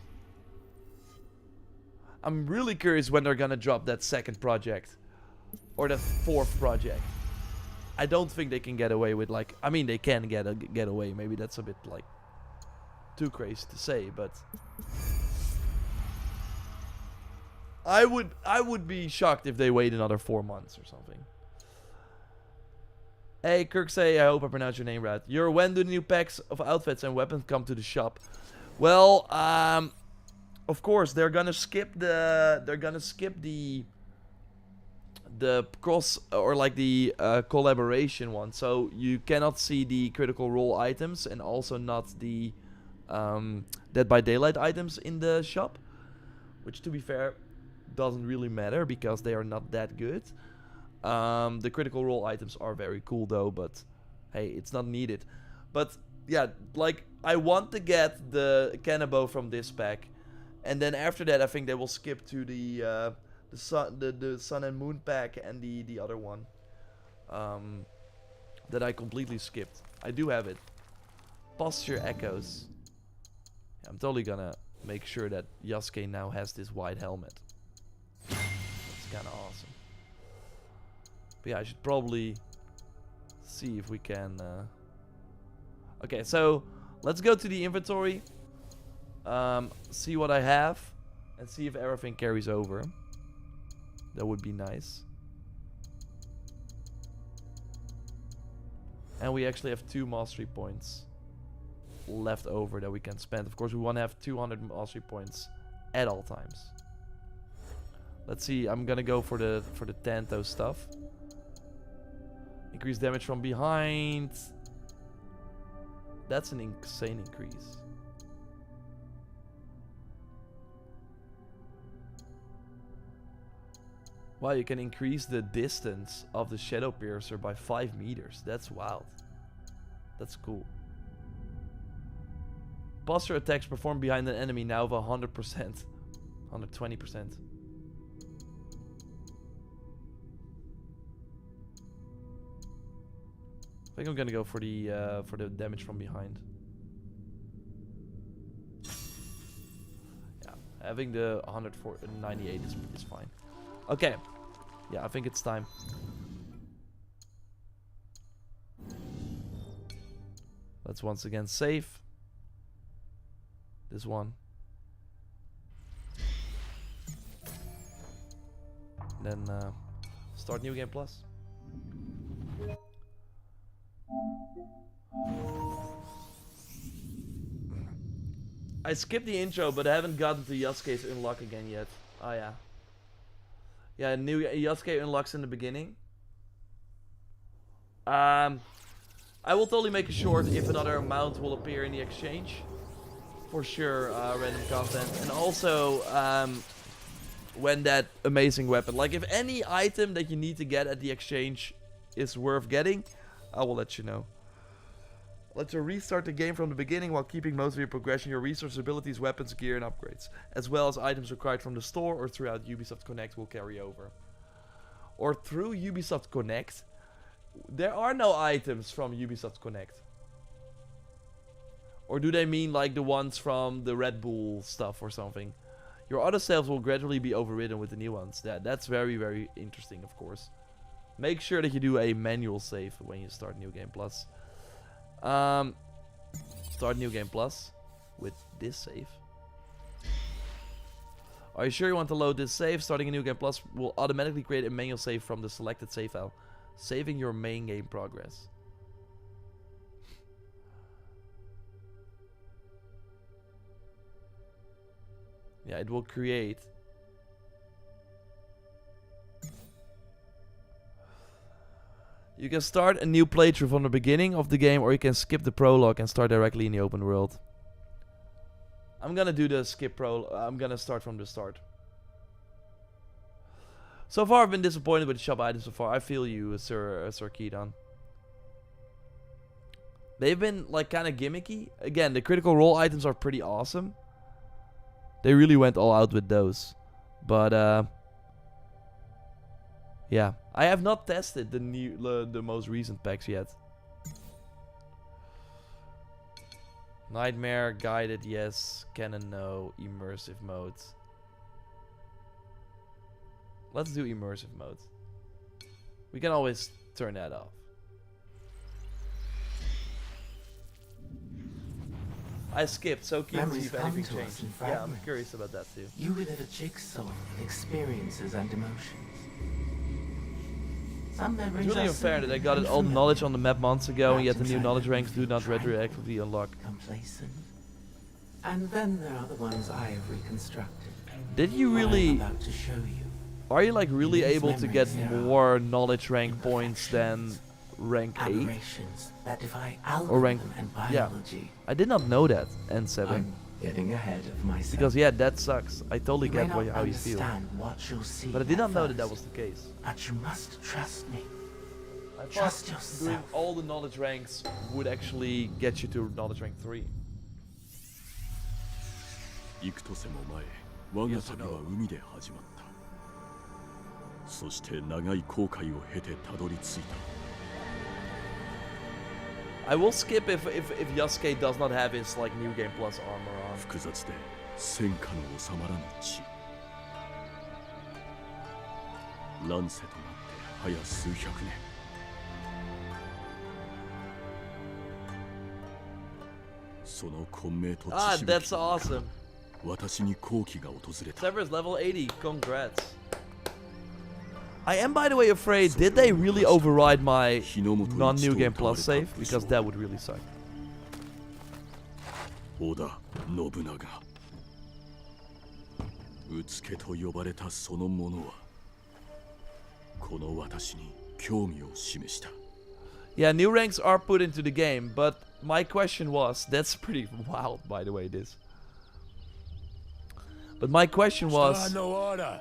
Speaker 1: I'm really curious when they're gonna drop that second project. Or the 4th project. I don't think they can get away with like... I mean, they can get away. Maybe that's a bit like... too crazy to say, but... I would be shocked if they wait another 4 months or something. Hey, Kirksey, I hope I pronounced your name right. When do the new packs of outfits and weapons come to the shop? Well, of course they're gonna skip the the cross or like the collaboration one. So you cannot see the critical role items and also not the Dead by Daylight items in the shop, which to be fair doesn't really matter because they are not that good. The critical role items are very cool though, but hey, it's not needed. But yeah, like I want to get the cannonbow from this pack, and then after that I think they will skip to the sun and moon pack and the other one that I completely skipped. I do have it. Posture echoes. Yeah, I'm totally gonna make sure that Yasuke now has this white helmet. That's kind of awesome. But yeah, I should probably see if we can. Okay, so let's go to the inventory. See what I have, and see if everything carries over. That would be nice. And we actually have 2 mastery points left over that we can spend. Of course, we want to have 200 mastery points at all times. Let's see. I'm gonna go for the Tanto stuff. Increase damage from behind. That's an insane increase. Wow, you can increase the distance of the Shadow Piercer by 5 meters. That's wild. That's cool. Posture attacks performed behind an enemy now have 100%. 120%. I think I'm gonna go for the damage from behind. Yeah, having the 198 is fine. Okay. Yeah, I think it's time. Let's once again save. This one. Then start New Game Plus. I skipped the intro, but I haven't gotten to Yasuke's unlock again yet. Oh yeah. Yeah, new Yasuke unlocks in the beginning. I will totally make a short if another mount will appear in the exchange. For sure, random content. And also, when that amazing weapon. Like, if any item that you need to get at the exchange is worth getting, I will let you know. Let you restart the game from the beginning while keeping most of your progression, your resources, abilities, weapons, gear, and upgrades. As well as items required from the store or throughout Ubisoft Connect will carry over. Or through Ubisoft Connect? There are no items from Ubisoft Connect. Or do they mean like the ones from the Red Bull stuff or something? Your other saves will gradually be overridden with the new ones. That's very, very interesting, of course. Make sure that you do a manual save when you start New Game Plus. Start New Game Plus with this save. Are you sure you want to load this save? Starting a New Game Plus will automatically create a manual save from the selected save file, saving your main game progress. Yeah, it will create. You can start a new playthrough from the beginning of the game, or you can skip the prologue and start directly in the open world. I'm gonna do the skip prologue. I'm gonna start from the start. So far, I've been disappointed with the shop items so far. I feel you, Sir Keaton. They've been like kind of gimmicky. Again, the critical role items are pretty awesome. They really went all out with those, but yeah, I have not tested the most recent packs yet. Nightmare, guided, yes. Canon, no. Immersive mode. Let's do immersive mode. We can always turn that off. I skipped, so keen to see if anything changed. Yeah, I'm curious about that too.
Speaker 3: You live a jigsaw of experiences and emotions. Some memories
Speaker 1: it's really unfair that I got all the knowledge on the map months ago, and yet the new knowledge ranks do not retroactively unlock.
Speaker 3: Complacent. And then there are the ones I have reconstructed.
Speaker 1: Did you really?
Speaker 3: I'm about to show you.
Speaker 1: Are you like really
Speaker 3: These
Speaker 1: able to get
Speaker 3: memories are
Speaker 1: more knowledge rank points than rank 8?
Speaker 3: Aberrations that defy
Speaker 1: Or rank,
Speaker 3: algorithm and
Speaker 1: yeah.
Speaker 3: biology.
Speaker 1: I did not know that, N7.
Speaker 3: I'm getting ahead of myself.
Speaker 1: Because yeah, that sucks. I totally
Speaker 3: You may
Speaker 1: get
Speaker 3: not
Speaker 1: how you feel.
Speaker 3: understand what you'll see
Speaker 1: But I did
Speaker 3: at
Speaker 1: not know that that
Speaker 3: first,
Speaker 1: was the case.
Speaker 3: But you must trust me.
Speaker 1: I
Speaker 3: Trust
Speaker 1: thought
Speaker 3: yourself.
Speaker 1: doing all the knowledge ranks would actually get you to knowledge rank 3.
Speaker 5: 幾とせも前、我が旅は海で始まった。そして長い航海を経てたどり着いた。
Speaker 1: I will skip if Yasuke does not have his like new game plus armor on.
Speaker 5: 複雑で戦火の収まらぬ地。乱世となって早数百年。その混迷と
Speaker 1: Ah,
Speaker 5: 血
Speaker 1: that's awesome.
Speaker 5: 私に好機が訪れた。
Speaker 1: Severus level 80. Congrats. I am, by the way, afraid. Did they really override my non-new game plus save? Because that would really suck.
Speaker 5: 織田信長。うつけと呼ばれたその者は、この私に興味を示した。
Speaker 1: Yeah, new ranks are put into the game, but my question was, that's pretty wild, by the way, this. But my question was,
Speaker 6: Está na hora.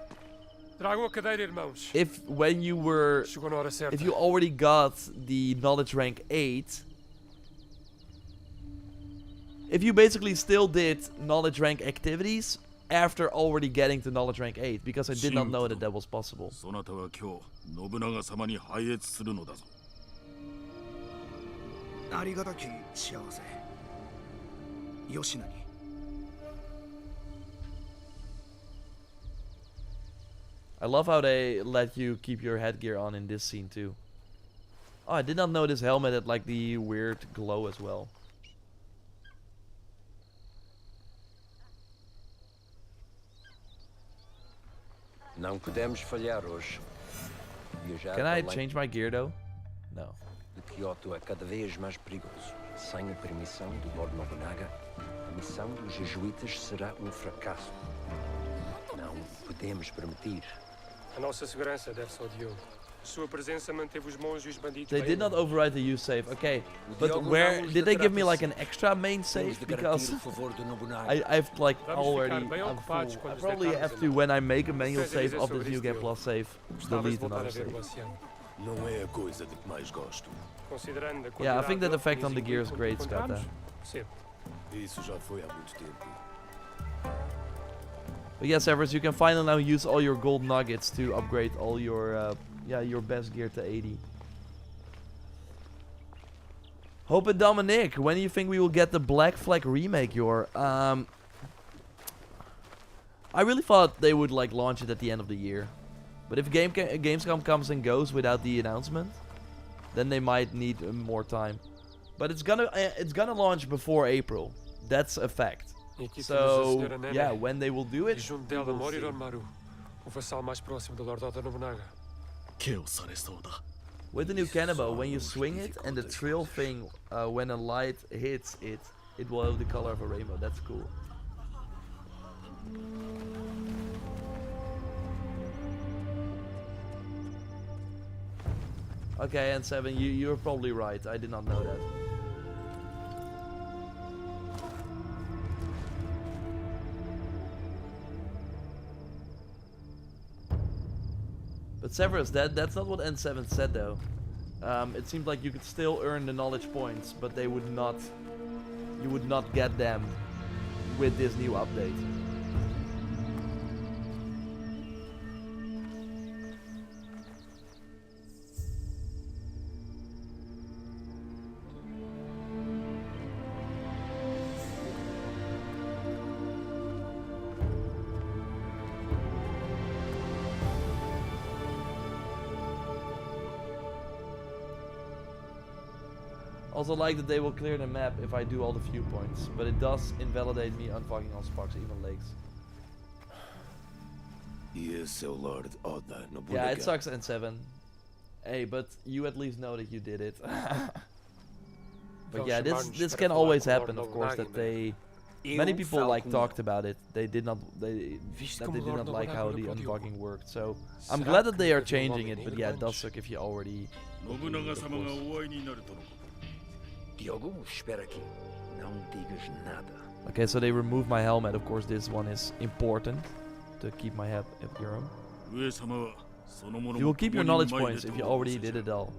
Speaker 6: Tragam a cadeira, irmãos.
Speaker 1: if when you were,
Speaker 6: Chegou na hora certa.
Speaker 1: if you already got the knowledge rank 8, if you basically still did knowledge rank activities after already getting to knowledge rank 8, because I did not know that that was possible.
Speaker 5: そなたは今日信長様に拝謁するのだぞ。
Speaker 2: ありがたき幸せ。吉名に。
Speaker 1: I love how they let you keep your headgear on in this scene too. Oh, I did not know this helmet had like the weird glow as well.
Speaker 7: Não podemos falhar hoje. Viajar
Speaker 1: Can I
Speaker 7: para além
Speaker 1: change my gear though? No.
Speaker 7: de Kyoto é cada vez mais perigoso. Sem a permissão do Lord Nobunaga, a missão dos jesuítas será um fracasso. Não podemos permitir.
Speaker 6: A nossa segurança deve-se ao Diogo. Sua presença manteve os monges e os bandidos.
Speaker 1: They
Speaker 6: bem
Speaker 1: did not
Speaker 6: longe.
Speaker 1: override the use save. Okay, but
Speaker 7: Diogo
Speaker 1: where
Speaker 7: não
Speaker 1: did they give me
Speaker 7: trata-se.
Speaker 1: like an extra main
Speaker 7: Temos
Speaker 1: save?
Speaker 7: de
Speaker 1: Because
Speaker 7: garantir o favor do Nobunaga.
Speaker 1: I've like
Speaker 6: Vamos
Speaker 1: already.
Speaker 6: ficar bem
Speaker 1: I'm
Speaker 6: ocupados
Speaker 1: full.
Speaker 6: quando
Speaker 1: I
Speaker 6: nos
Speaker 1: probably
Speaker 6: deitarmos
Speaker 1: have
Speaker 6: à
Speaker 1: to
Speaker 6: noite.
Speaker 1: when I make a manual
Speaker 6: Tens a
Speaker 1: save
Speaker 6: dizer
Speaker 1: of
Speaker 6: sobre
Speaker 1: this new
Speaker 6: isto,
Speaker 1: game
Speaker 6: Diogo?
Speaker 1: plus save.
Speaker 6: Gostavas de
Speaker 1: Delete
Speaker 6: voltar a
Speaker 1: another
Speaker 6: ver o
Speaker 1: save.
Speaker 6: oceano.
Speaker 2: Não é a coisa de que mais gosto.
Speaker 6: Considerando a
Speaker 1: Yeah, I think
Speaker 6: quantidade
Speaker 1: that
Speaker 6: de
Speaker 1: effect on the
Speaker 6: ovnis
Speaker 1: gear is
Speaker 6: que
Speaker 1: great, Scott.
Speaker 6: encontramos, percebo.
Speaker 2: Isso já foi há muito tempo.
Speaker 1: But yeah, Severus, you can finally now use all your gold nuggets to upgrade all your your best gear to 80. Hope and Dominic, when do you think we will get the Black Flag remake? I really thought they would like launch it at the end of the year, but if Gamescom comes and goes without the announcement, then they might need more time. But it's gonna launch before April. That's a fact.
Speaker 6: E aqui temos a
Speaker 1: So
Speaker 6: senhora Nene.
Speaker 1: yeah, when they will do
Speaker 6: E
Speaker 1: it,
Speaker 6: junto
Speaker 1: we
Speaker 6: dela
Speaker 1: will
Speaker 6: mora
Speaker 1: see.
Speaker 6: Maru, o vassal mais próximo do Lord Oda Nobunaga.
Speaker 5: ケをされそうだ。
Speaker 1: With the new cannonball, when you swing it and the trill thing, when a light hits it, it will have the color of a rainbow. That's cool. Okay, and 7, you're probably right. I did not know that. But Severus, that's not what N7 said though. It seemed like you could still earn the knowledge points, but they would not. You would not get them with this new update. Also like that they will clear the map if I do all the viewpoints, but it does invalidate me unfucking all sparks, even lakes.
Speaker 2: E esse é o Lord Oda Nobunaga.
Speaker 1: Yeah, it sucks N7. Hey, but you at least know that you did it. But yeah, this can always happen, of course, that they Many people like talked about it. They did not. They did not like how the unbugging worked. So I'm glad that they are changing it. But yeah, it does suck if you already.
Speaker 5: 信長様がお会いになるとのこと。
Speaker 7: Diogo, espera aqui. Não digas nada.
Speaker 1: Okay, so they removed my helmet. Of course, this one is important to keep my head at Urim.
Speaker 5: 上様はそのもの
Speaker 1: You
Speaker 5: も
Speaker 1: will keep your
Speaker 5: 共に
Speaker 1: knowledge
Speaker 5: 前へ
Speaker 1: points
Speaker 5: と
Speaker 1: if you
Speaker 5: お
Speaker 1: already
Speaker 5: せ
Speaker 1: did it all.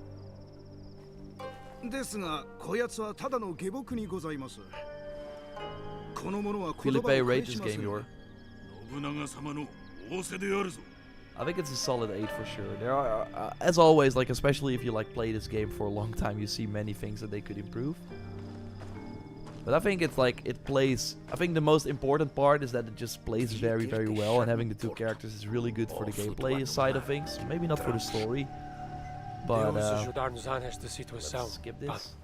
Speaker 8: ですがこやつはただの下僕にございます。この者は言葉を
Speaker 1: Felipe,
Speaker 8: 返
Speaker 1: rate
Speaker 8: し
Speaker 1: this
Speaker 8: ます
Speaker 1: game, Yor.
Speaker 5: 信長様の仰せであるぞ。
Speaker 1: I think it's a solid 8 for sure. There are, as always, like especially if you like play this game for a long time, you see many things that they could improve. But I think it's like it plays. I think the most important part is that it just plays very, very well, and having the two characters is really good for the gameplay side of things. Maybe not for the story, but
Speaker 6: Deus ajudar-nos nesta situação.
Speaker 1: let's skip this.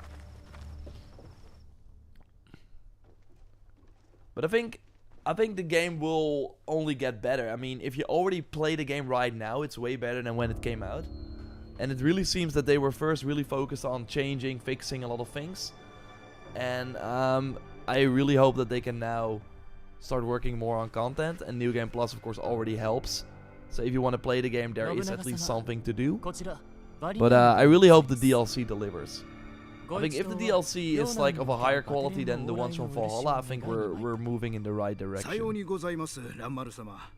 Speaker 1: But I think the game will only get better. I mean, if you already play the game right now, it's way better than when it came out. And it really seems that they were first really focused on changing, fixing a lot of things. And I really hope that they can now start working more on content. And New Game Plus, of course, already helps. So if you want to play the game, there is at least something to do. But I really hope the DLC delivers. I think if the DLC is like of a higher quality than the ones from Valhalla, I think we're moving in the right
Speaker 8: さよう
Speaker 1: direction.
Speaker 8: にございます乱丸様。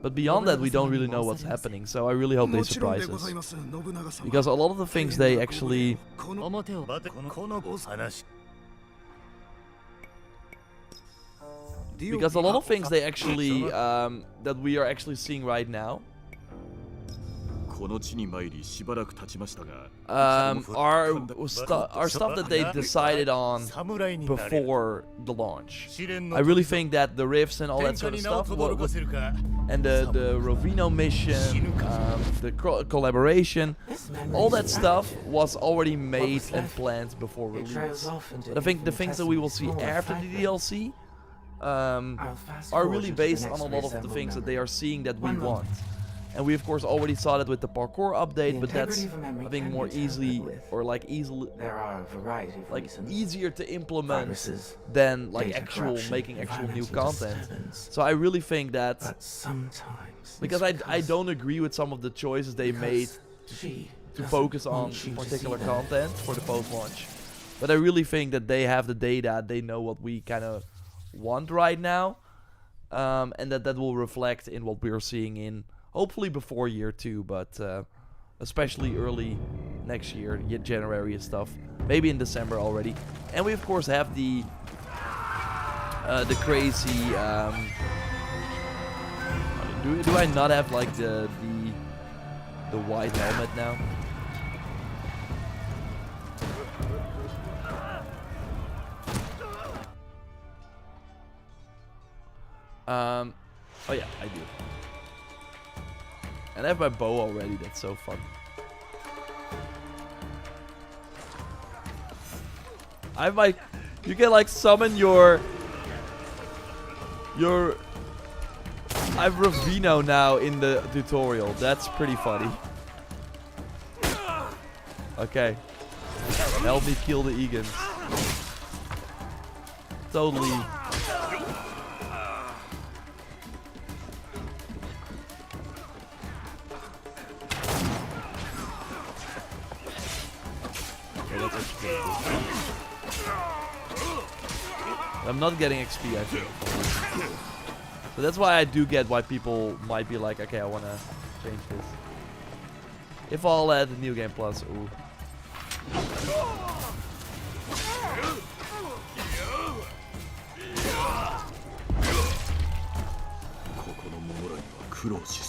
Speaker 1: But beyond that, we don't really know what's happening. So I really hope they
Speaker 8: もちろん
Speaker 1: surprise
Speaker 8: でござい
Speaker 1: us.
Speaker 8: ます信長様。
Speaker 1: Because a lot of the things they actually...
Speaker 8: この
Speaker 2: 待てこのお話
Speaker 1: Because a lot of things they actually... that we are actually seeing right now...
Speaker 5: この地に参りしばらく経ちましたが、
Speaker 1: are stuff that they decided on
Speaker 2: 侍になれる
Speaker 1: before the launch.
Speaker 2: 試練の
Speaker 1: I really think that the rifts and all
Speaker 2: 天
Speaker 1: that
Speaker 2: 下
Speaker 1: sort of
Speaker 2: に名を
Speaker 1: stuff,
Speaker 2: 轟かせるか
Speaker 1: and the Rovino mission, the collaboration, all that stuff was already made and planned before
Speaker 3: It trails
Speaker 1: release.
Speaker 3: off into
Speaker 1: But I think the things that we will see
Speaker 3: infinitesimal
Speaker 1: after the
Speaker 3: fragments.
Speaker 1: DLC
Speaker 3: I'll fast
Speaker 1: are
Speaker 3: forward
Speaker 1: really
Speaker 3: into the
Speaker 1: based on
Speaker 3: next
Speaker 1: a lot of the
Speaker 3: reassembled
Speaker 1: things that they
Speaker 3: memory.
Speaker 1: are seeing that we
Speaker 3: One
Speaker 1: want.
Speaker 3: moment.
Speaker 1: And we of course already saw that with the parkour update,
Speaker 3: The
Speaker 1: but that's
Speaker 3: integrity of a memory
Speaker 1: I think
Speaker 3: can
Speaker 1: more
Speaker 3: be tampered
Speaker 1: easily
Speaker 3: with.
Speaker 1: or like easily
Speaker 3: There are a variety of
Speaker 1: like
Speaker 3: reasons.
Speaker 1: easier to implement
Speaker 3: Viruses,
Speaker 1: than like
Speaker 3: data
Speaker 1: actual
Speaker 3: corruption,
Speaker 1: making actual new
Speaker 3: environmental
Speaker 1: content.
Speaker 3: disturbance.
Speaker 1: So I really think that
Speaker 3: But sometimes
Speaker 1: because
Speaker 3: it's
Speaker 1: I don't agree with some of the choices they made
Speaker 3: she
Speaker 1: to
Speaker 3: doesn't
Speaker 1: focus on
Speaker 3: want you to
Speaker 1: particular
Speaker 3: see them.
Speaker 1: content for the post-launch. But I really think that they have the data, they know what we kind of want right now, and that will reflect in what we're seeing in hopefully before year 2, but especially early next year, January and stuff, maybe in December already. And we of course have the crazy. Do I not have like the white helmet now? Oh yeah, I do. And I have my bow already, that's so fun. I have my... You can like summon your... I have Ravino now in the tutorial, that's pretty funny. Okay. Help me kill the Egans. Totally... I'm not getting XP, I think. So that's why I do get why people might be like, okay, I want to change this. If I'll add the New Game Plus, ooh.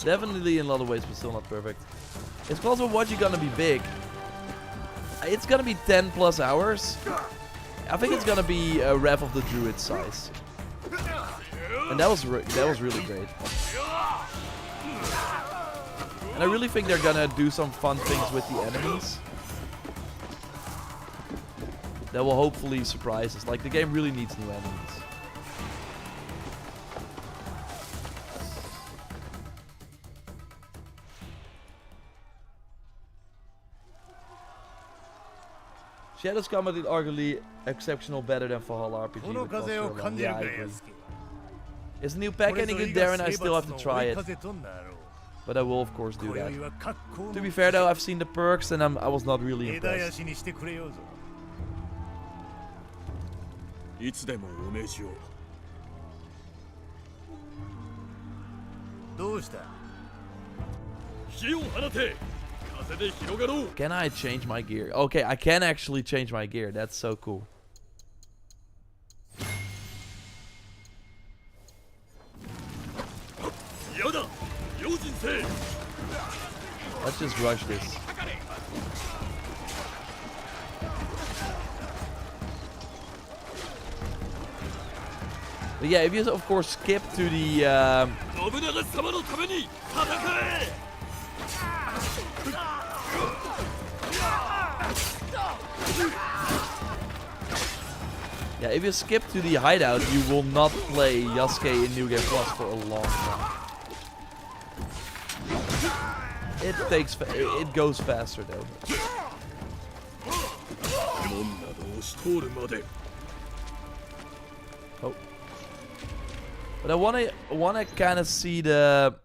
Speaker 1: Definitely in a lot of ways, but still not perfect. It's because of what you're gonna be big. It's gonna be 10 plus hours. I think it's gonna be a Wrath of the Druid size. And that was really great. And I really think they're gonna do some fun things with the enemies. That will hopefully surprise us. Like, the game really needs new enemies. Shadows Combat is arguably exceptional, better than Valhalla RPG.
Speaker 2: この
Speaker 1: with
Speaker 2: 風を
Speaker 1: Monster
Speaker 2: 感
Speaker 1: Alone.
Speaker 2: じる
Speaker 1: Yeah,
Speaker 2: か
Speaker 1: I
Speaker 2: や
Speaker 1: agree.
Speaker 2: すけ
Speaker 1: Is the new pack
Speaker 2: これ
Speaker 1: any
Speaker 2: ぞ
Speaker 1: good
Speaker 2: 伊
Speaker 1: there?
Speaker 2: 賀
Speaker 1: And I
Speaker 2: 征
Speaker 1: still have
Speaker 2: 伐
Speaker 1: to
Speaker 2: の
Speaker 1: try
Speaker 2: 追い
Speaker 1: it.
Speaker 2: 風となろう
Speaker 1: But I will of course do
Speaker 2: 今
Speaker 1: that.
Speaker 2: 宵は格好の
Speaker 1: To be fair though, I've seen the perks and I was not really
Speaker 2: 枝
Speaker 1: impressed.
Speaker 2: やしにしてくれようぞ
Speaker 5: いつでもお命じを。
Speaker 2: どうした
Speaker 5: 火を放て。風で広がろう。
Speaker 1: Can I change my gear? Okay, I can actually change my gear. That's so cool. Let's just rush this. But yeah, if you of course skip to the yeah, if you skip to the hideout, you will not play Yasuke in New Game Plus for a long time. It goes faster though. Oh. But I wanna kind of see the.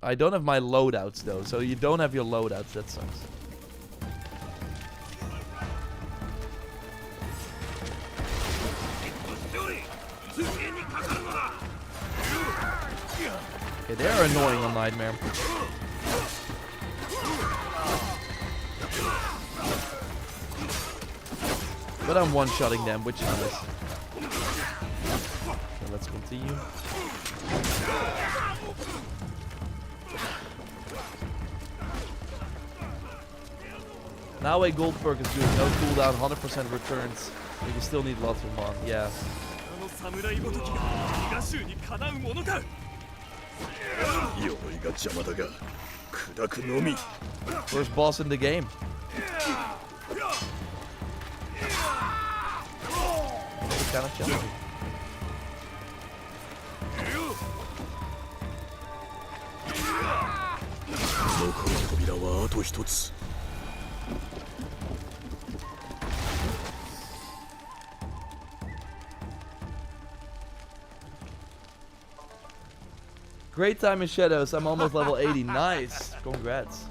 Speaker 1: I don't have my loadouts though, so you don't have your loadouts. That sucks. Okay, they're annoying on Nightmare. But I'm one-shotting them, which is nice. So let's continue. Now a gold perk is doing no cooldown, 100% returns. But you still need lots of mon. Yeah. First boss in the game. Kind of challenging. Great time in Shadows. I'm almost level 80. Nice. Congrats.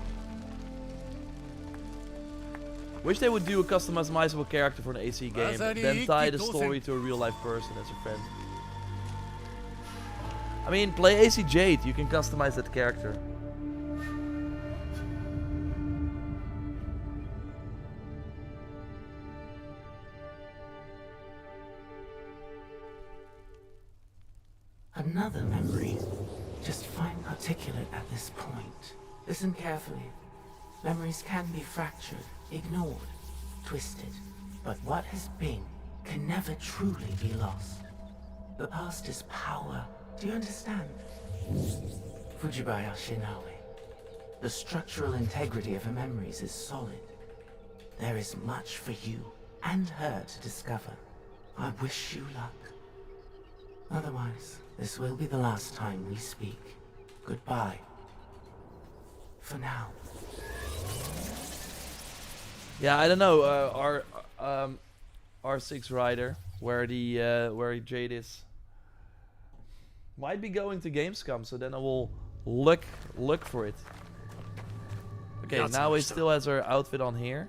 Speaker 1: Wish they would do a customizable character for an AC game, then tie the story to a real life person as a friend. I mean, play AC Jade. You can customize that character.
Speaker 3: Another memory, just fine articulate at this point. Listen carefully. Memories can be fractured, ignored, twisted, but what has been can never truly be lost. The past is power. Do you understand? Fujibaya Shinawe. The structural integrity of her memories is solid. There is much for you and her to discover. I wish you luck. Otherwise, this will be the last time we speak. Goodbye. For now.
Speaker 1: Yeah, I don't know. R6 Rider, where Jade is, might be going to Gamescom. So then I will look for it. Okay, now he still has her outfit on here.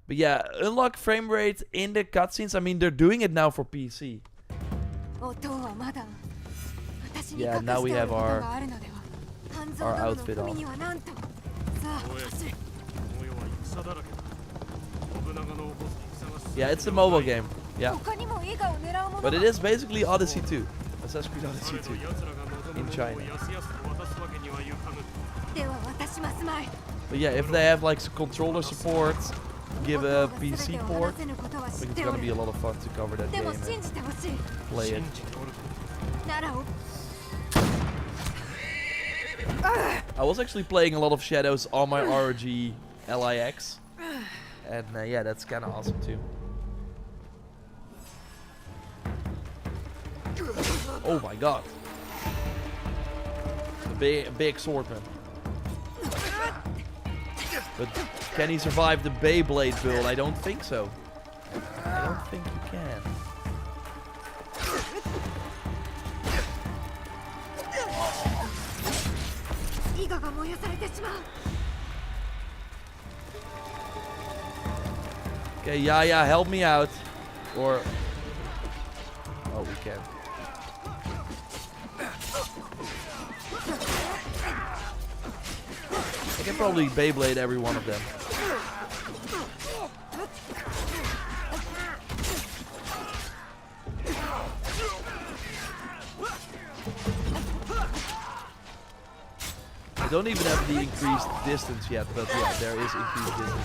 Speaker 1: But yeah, unlock frame rate in the cutscenes. I mean, they're doing it now for PC. Yeah, now we have our outfit on. Yeah, it's a mobile game. Yeah. But it is basically Odyssey 2. Assassin's Creed Odyssey 2. In China. But yeah, if they have like controller support, give a PC port, I think it's gonna be a lot of fun to cover that game and play it. I was actually playing a lot of Shadows on my ROG LIX, and yeah, that's kind of awesome too. Oh my god. The big swordsman. But can he survive the Beyblade build? I don't think so. I don't think he can. Okay, yeah, help me out. Or... Oh, we can. I can probably Beyblade every one of them. I don't even have the increased distance yet, but yeah, there is increased distance now.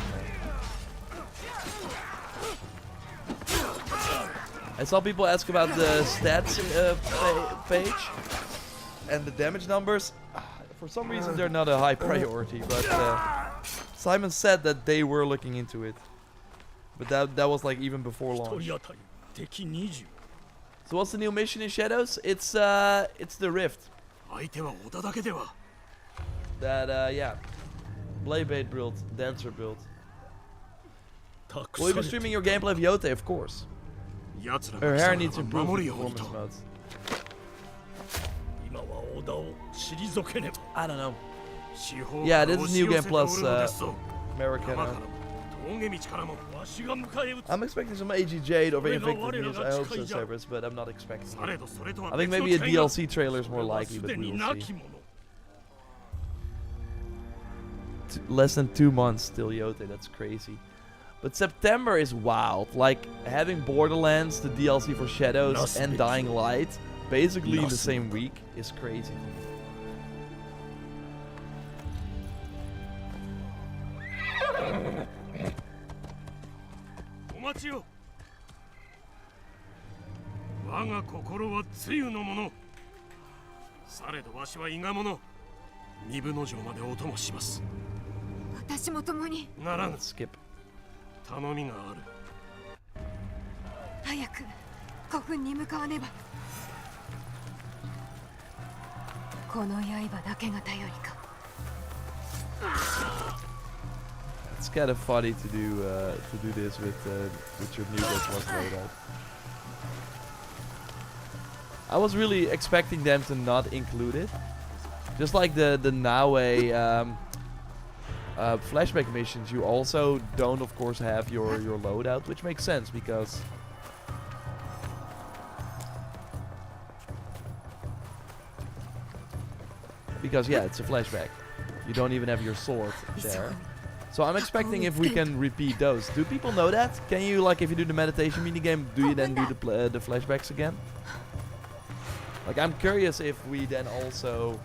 Speaker 1: I saw people ask about the stats page and the damage numbers. For some reason, they're not a high priority, but Simon said that they were looking into it. But that was like even before launch. So what's the new mission in Shadows? It's the Rift. That yeah, Beyblade build, Dancer build. Will you be streaming your gameplay of Yote? Of course. Her hair needs improvement performance modes. I don't know. Yeah, this is New Game Plus American. I'm expecting some AG Jade or Invictus news. I hope so, Cerberus, but I'm not expecting it. I think maybe a DLC trailer is more likely, but we will see. Less than 2 months till Yote, that's crazy. But September is wild. Like, having Borderlands, the DLC for Shadows, and Dying Light basically in the same week is crazy. Let's skip.
Speaker 9: 頼みがある。早く古墳に向かわねば。この刃だけが頼りか。
Speaker 1: It's kind of funny to do this with your new Game Plus loadout. I was really expecting them to not include it, just like the Naue flashback missions. You also don't, of course, have your loadout, which makes sense because yeah, it's a flashback. You don't even have your sword there. So I'm expecting if we can repeat those. Do people know that? Can you, like, if you do the meditation minigame, do you then do the flashbacks again? Like, I'm curious if we then also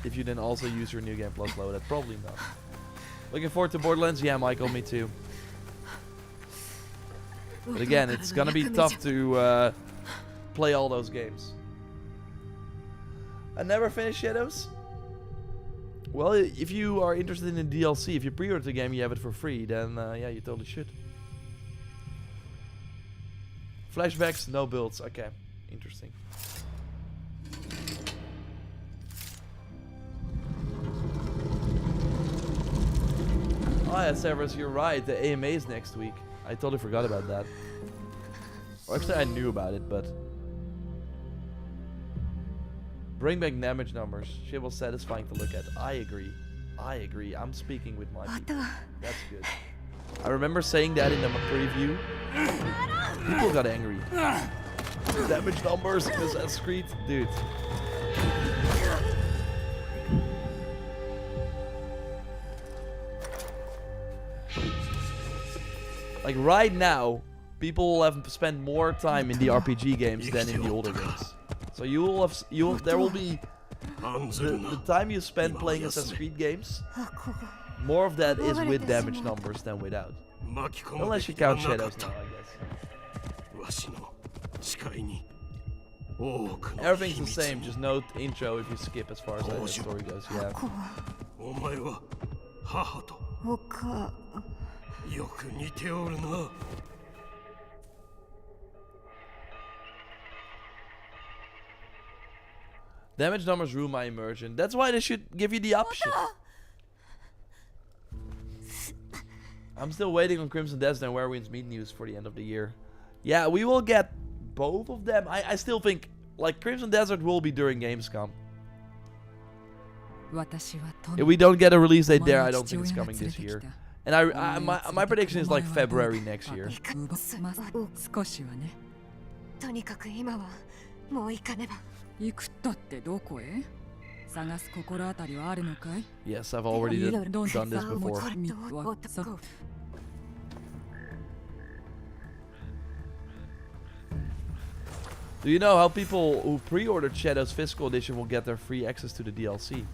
Speaker 1: if you then also use your New Game Plus loadout. Probably not. Looking forward to Borderlands? Yeah, Michael, me too. But again, it's gonna be tough to play all those games. I never finished Shadows? Well, if you are interested in the DLC, if you pre-order the game, you have it for free, then yeah, you totally should. Flashbacks, no builds. Okay, interesting. Oh yeah, Severus, you're right. The AMA is next week. I totally forgot about that. Or actually, I knew about it, but... Bring back damage numbers. Shit was satisfying to look at. I agree. I agree. I'm speaking with my people. That's good. I remember saying that in the preview. People got angry. Damage numbers in Assassin's Creed? Dude. Like right now, people will have spent more time in the RPG games than in the older games. So there will be the time you spend playing Assassin's Creed games. More of that is with damage numbers than without. Unless you count Shadows now, I guess. Everything's the same, just no intro if you skip as far as the story goes, yeah. Damage numbers ruin my immersion. That's why they should give you the option. I'm still waiting on Crimson Desert and Where Winds Meet news for the end of the year. Yeah, we will get both of them. I still think, like, Crimson Desert will be during Gamescom. If we don't get a release date there, I don't think it's coming this year. And my prediction is like February next year.
Speaker 9: とにかく今はもう行かねば。
Speaker 10: 行くったってどこへ？探す心当たりはあるのかい？
Speaker 1: Yes, I've already done this before. Do you know how people who pre-ordered Shadow's Physical Edition will get their free access to the DLC?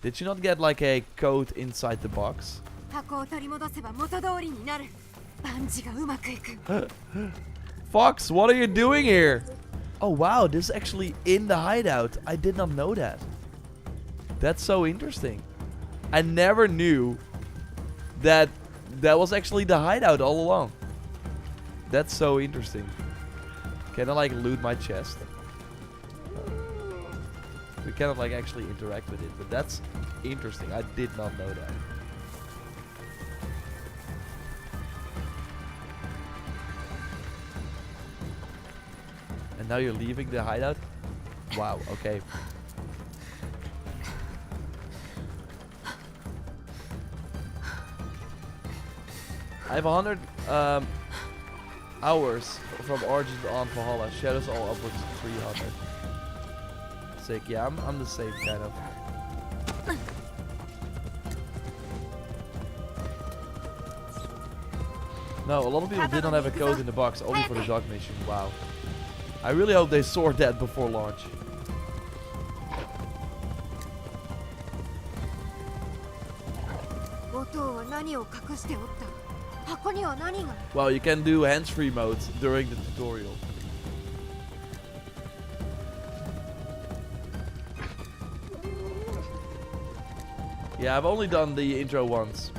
Speaker 1: Did you not get like a code inside the box?
Speaker 9: 箱を取り戻せば元通りになる。万事がうまくいく。
Speaker 1: Fox, what are you doing here? Oh wow, this is actually in the hideout. I did not know that. That's so interesting. I never knew that that was actually the hideout all along. That's so interesting. Can I like loot my chest? We cannot like actually interact with it, but that's interesting. I did not know that. And now you're leaving the hideout? Wow, okay. I have 100 hours from Origins on Valhalla. Shadows all upwards to 300. Sick, yeah, I'm the same kind of. No, a lot of people did not have a code in the box, only for the dog mission. Wow. I really hope they sort that before launch. Well, you can do hands-free mode during the tutorial. Yeah, I've only done the intro once.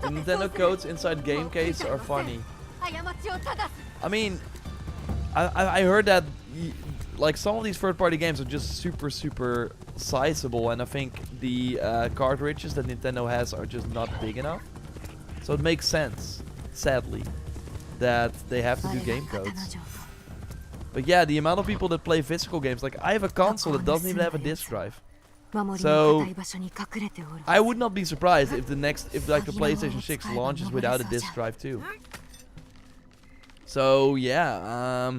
Speaker 1: The Nintendo codes inside game case are funny. I mean, I heard that like some of these third-party games are just super sizable, and I think the cartridges that Nintendo has are just not big enough. So it makes sense, sadly, that they have to do game codes. But yeah, the amount of people that play physical games, like I have a console that doesn't even have a disc drive. So I would not be surprised if the PlayStation 6 launches without a disc drive too. So yeah,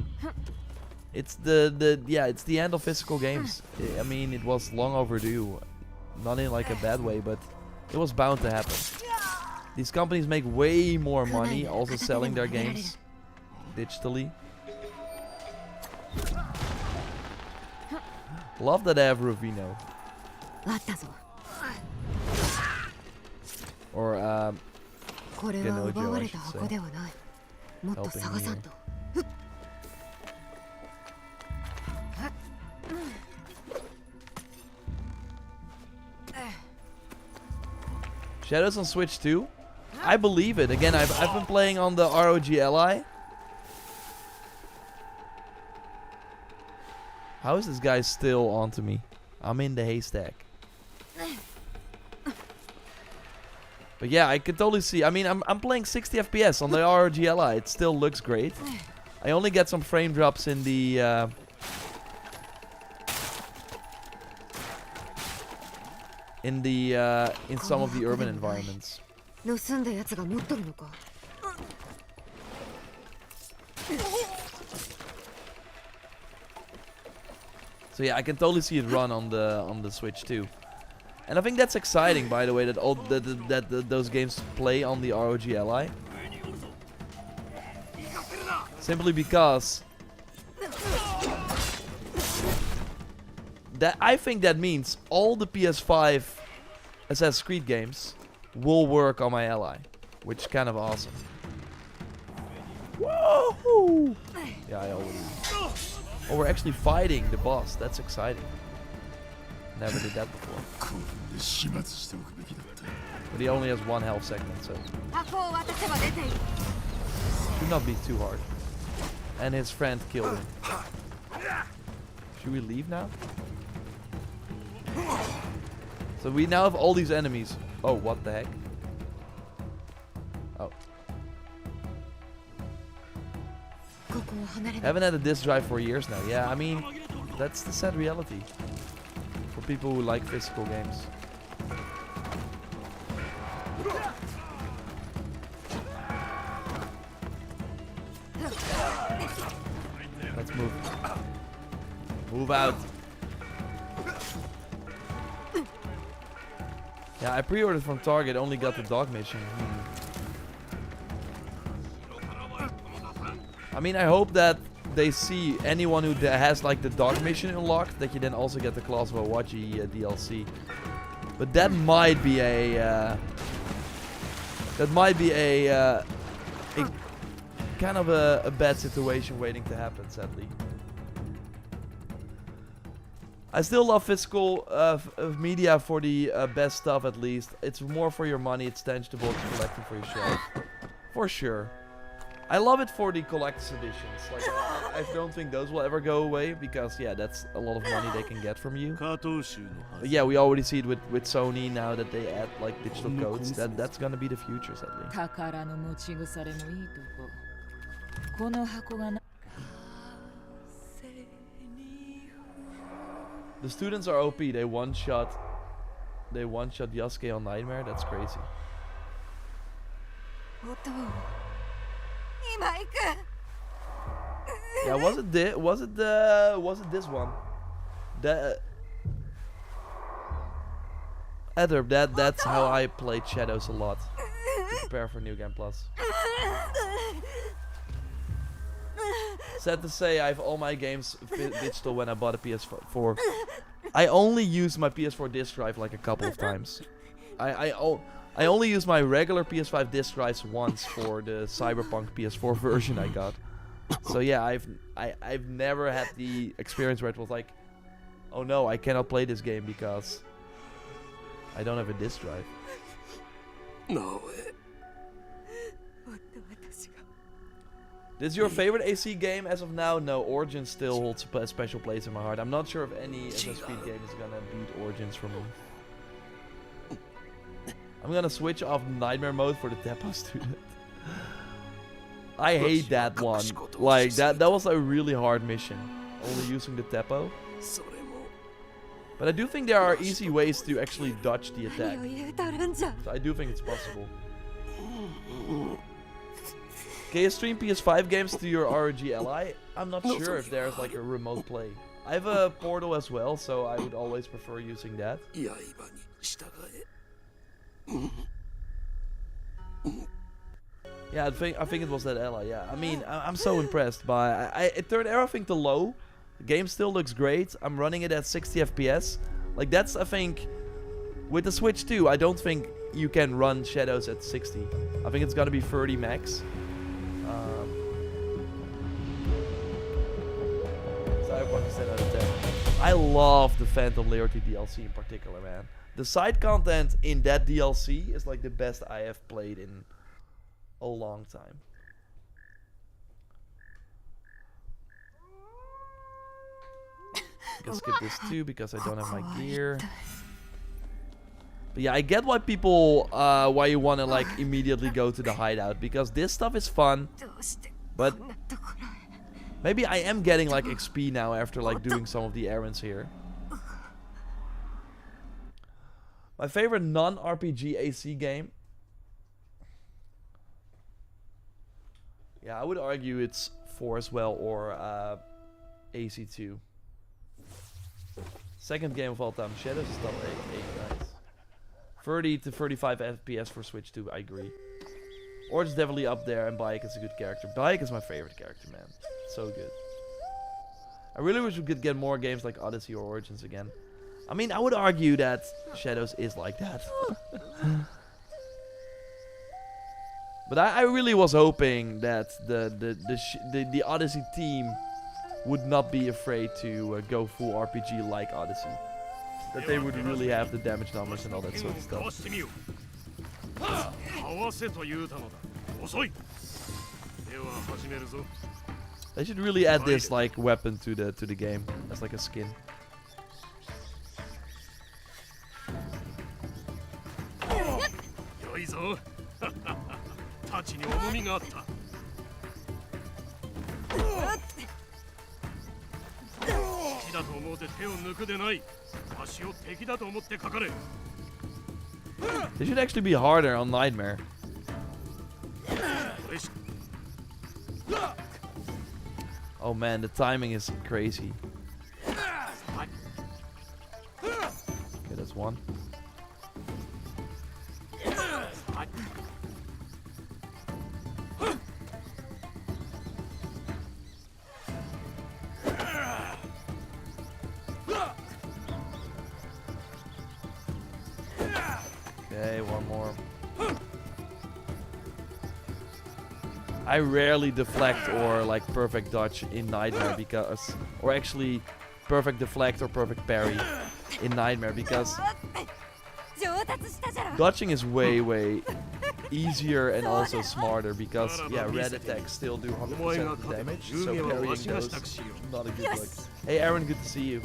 Speaker 1: it's it's the end of physical games. I mean, it was long overdue, not in like a bad way, but it was bound to happen. These companies make way more money also selling their games digitally. Love that they have Rovino. Or Genojo, I should say. Helping me. Shadows on Switch 2? I believe it. Again, I've been playing on the ROG Ally. How is this guy still onto me? I'm in the haystack. But yeah, I can totally see. I mean, I'm playing 60 FPS on the ROG Ally. It still looks great. I only get some frame drops in the in some of the urban environments. So yeah, I can totally see it run on the Switch too. And I think that's exciting, by the way, that all those games play on the ROG Ally. Simply because that I think that means all the PS5 Assassin's Creed games will work on my Ally, which is kind of awesome. Whoa! Yeah, I already. Oh, we're actually fighting the boss. That's exciting. Never did that before.
Speaker 5: 興奮で始末しておくべきだった
Speaker 1: But he only has one health segment, so
Speaker 9: 箱を渡せば出ている
Speaker 1: should not be too hard. And his friend killed him. Should we leave now? So we now have all these enemies. Oh, what the heck? Oh.
Speaker 9: ここを離れ
Speaker 1: Haven't had a disk drive for years now. Yeah, I mean, that's the sad reality. For people who like physical games. Let's move. Move out. Yeah, I pre-ordered from Target, only got the dog mission. I mean, I hope that they see anyone who has like the dog mission unlocked, that you then also get the Claws of Awaji DLC. But that might be a kind of a bad situation waiting to happen, sadly. I still love physical media for the best stuff, at least. It's more for your money, it's tangible, it's collecting for your shelf. For sure. I love it for the collector's editions. Like, I don't think those will ever go away, because yeah, that's a lot of money they can get from you. But yeah, we already see it with Sony now that they add like digital codes. That's gonna be the future, sadly.
Speaker 10: 宝の持ち腐れもいいとこ。この箱がな
Speaker 1: The students are OP. They one-shot Yasuke on Nightmare. That's crazy.
Speaker 9: 音を今行く
Speaker 1: Yeah, was it this one? Adderb, that's how I played Shadows a lot. To prepare for New Game Plus. Sad to say, I have all my games digital when I bought a PS4. I only used my PS4 disc drive like a couple of times. I only used my regular PS5 disc drives once for the Cyberpunk PS4 version I got. So yeah, I've never had the experience where it was like, oh no, I cannot play this game because I don't have a disc drive.
Speaker 5: No.
Speaker 1: This is your favorite AC game as of now? No, Origins still holds a special place in my heart. I'm not sure if any Assassin's game is gonna beat Origins for me. I'm gonna switch off Nightmare mode for the Tepo student. I hate that one. Like, that was a really hard mission. Only using the Tepo. But I do think there are easy ways to actually dodge the attack. So I do think it's possible. Can you stream PS5 games to your ROG Ally? I'm not sure if there's like a remote play. I have a Portal as well, so I would always prefer using that. Yeah, I think it was that Ally. Yeah, I mean, I'm so impressed by. I turned everything to low. The game still looks great. I'm running it at 60 FPS. Like, that's, I think, with the Switch too. I don't think you can run Shadows at 60. I think it's gonna be 30 max. Cyberpunk is 10 out of 10. I love the Phantom Liberty DLC in particular, man. The side content in that DLC is like the best I have played in a long time. I can skip this too because I don't have my gear. But yeah, I get why people, why you want to like immediately go to the hideout, because this stuff is fun. But maybe I am getting like XP now after like doing some of the errands here. My favorite non-RPG AC game. Yeah, I would argue it's 4 as well, or AC2. Second game of all time. Shadows is still 8 nice. 30 to 35 FPS for Switch 2, I agree. Origins definitely up there, and Bayek is a good character. Bayek is my favorite character, man. So good. I really wish we could get more games like Odyssey or Origins again. I mean, I would argue that Shadows is like that. But I really was hoping that the Odyssey team would not be afraid to go full RPG like Odyssey. that they would really have the damage numbers and all that sort of
Speaker 2: 剣を交わ
Speaker 1: stuff.
Speaker 2: してみよう合わせと言うたのだ遅いでは始めるぞ
Speaker 1: They should really add this like weapon to the game as like a skin.
Speaker 2: 良いぞ太刀に重みがあった敵だと思うて手を抜くでないわしを敵だと思ってかかれ
Speaker 1: They should actually be harder on Nightmare.
Speaker 2: これし
Speaker 1: Oh man, the timing is crazy. Okay, that's one. Okay, one more. I rarely deflect or like perfect dodge in Nightmare because, or actually perfect deflect or perfect parry in Nightmare because dodging is way easier and also smarter because yeah, red attacks still do 100% of the damage, so parrying those is not a good look. Hey Aaron, good to see you.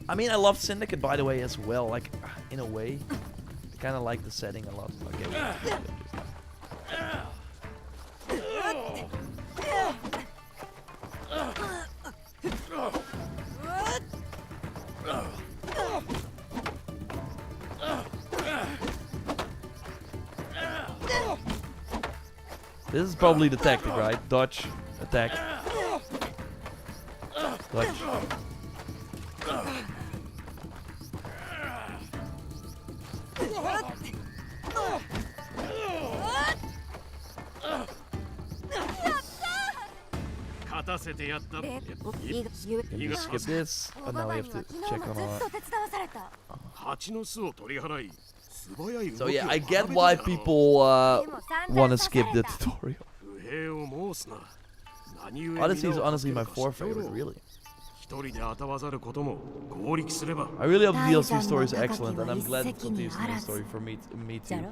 Speaker 1: I mean, I love Syndicate by the way as well, like in a way. I kind of like the setting a lot. Okay. This is probably the tactic, right? Dodge, attack, dodge. Can we skip this? Oh no, we have to check on our... So yeah, I get why people want to skip the tutorial. Odyssey is honestly my fourth favorite, really. I really hope the DLC story is excellent, and I'm glad it continues the main story for me too.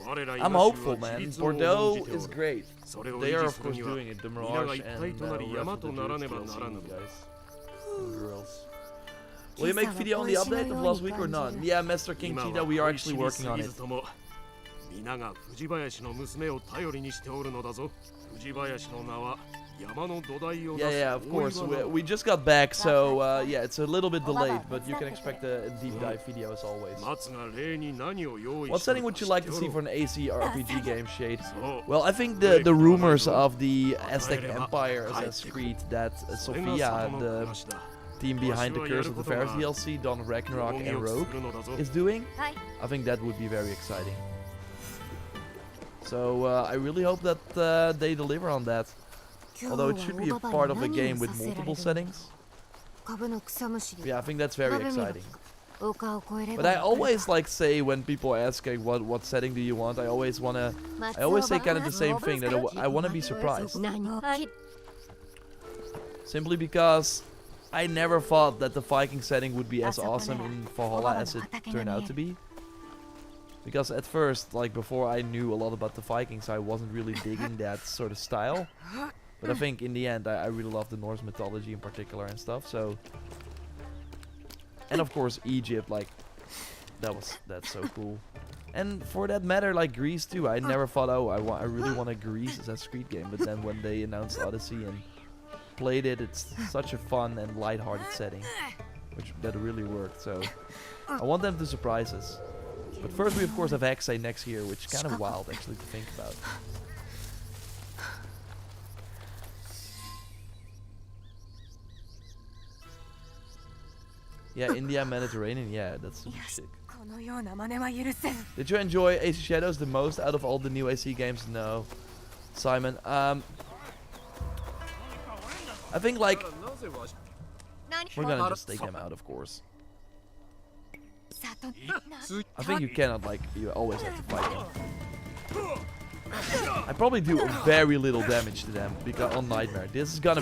Speaker 1: I'm hopeful, man. Bordeaux is great. They are of course doing it. The Mirage and guys and girls. Will you make video on the update of last week or not? Yeah, Master King Cheetah, we are actually working on it. Yeah, of course. We just got back, so yeah, it's a little bit delayed, but you can expect a deep dive video as always. What setting would you like to see for an AC RPG game, Shade? Well, I think the rumors of the Aztec Empire Assassin's Creed that Sophia, the team behind the Curse of the Pharaohs DLC, Dawn of Ragnarok and Rogue, is doing, I think that would be very exciting. So I really hope that they deliver on that. Although it should be a part of a game with multiple settings. Yeah, I think that's very exciting. But I always like say when people ask what setting do you want, I always say kind of the same thing, that I want to be surprised. Simply because I never thought that the Viking setting would be as awesome in Valhalla as it turned out to be. Because at first, like before I knew a lot about the Vikings, I wasn't really digging that sort of style. But I think in the end, I really love the Norse mythology in particular and stuff. So, and of course Egypt, like that's so cool. And for that matter, like Greece too. I never thought, oh, I really want a Greece Assassin's Creed game. But then when they announced Odyssey and played it, it's such a fun and lighthearted setting, that really worked. So I want them to surprise us. But first we of course have Hexe next year, which is kind of wild actually to think about. Yeah, India, Mediterranean, yeah, that's super sick. Did you enjoy AC Shadows the most out of all the new AC games? No. Simon, I think like, we're gonna just take them out of course. I think you cannot, like, you always have to fight them. I probably do very little damage to them because on Nightmare. This is gonna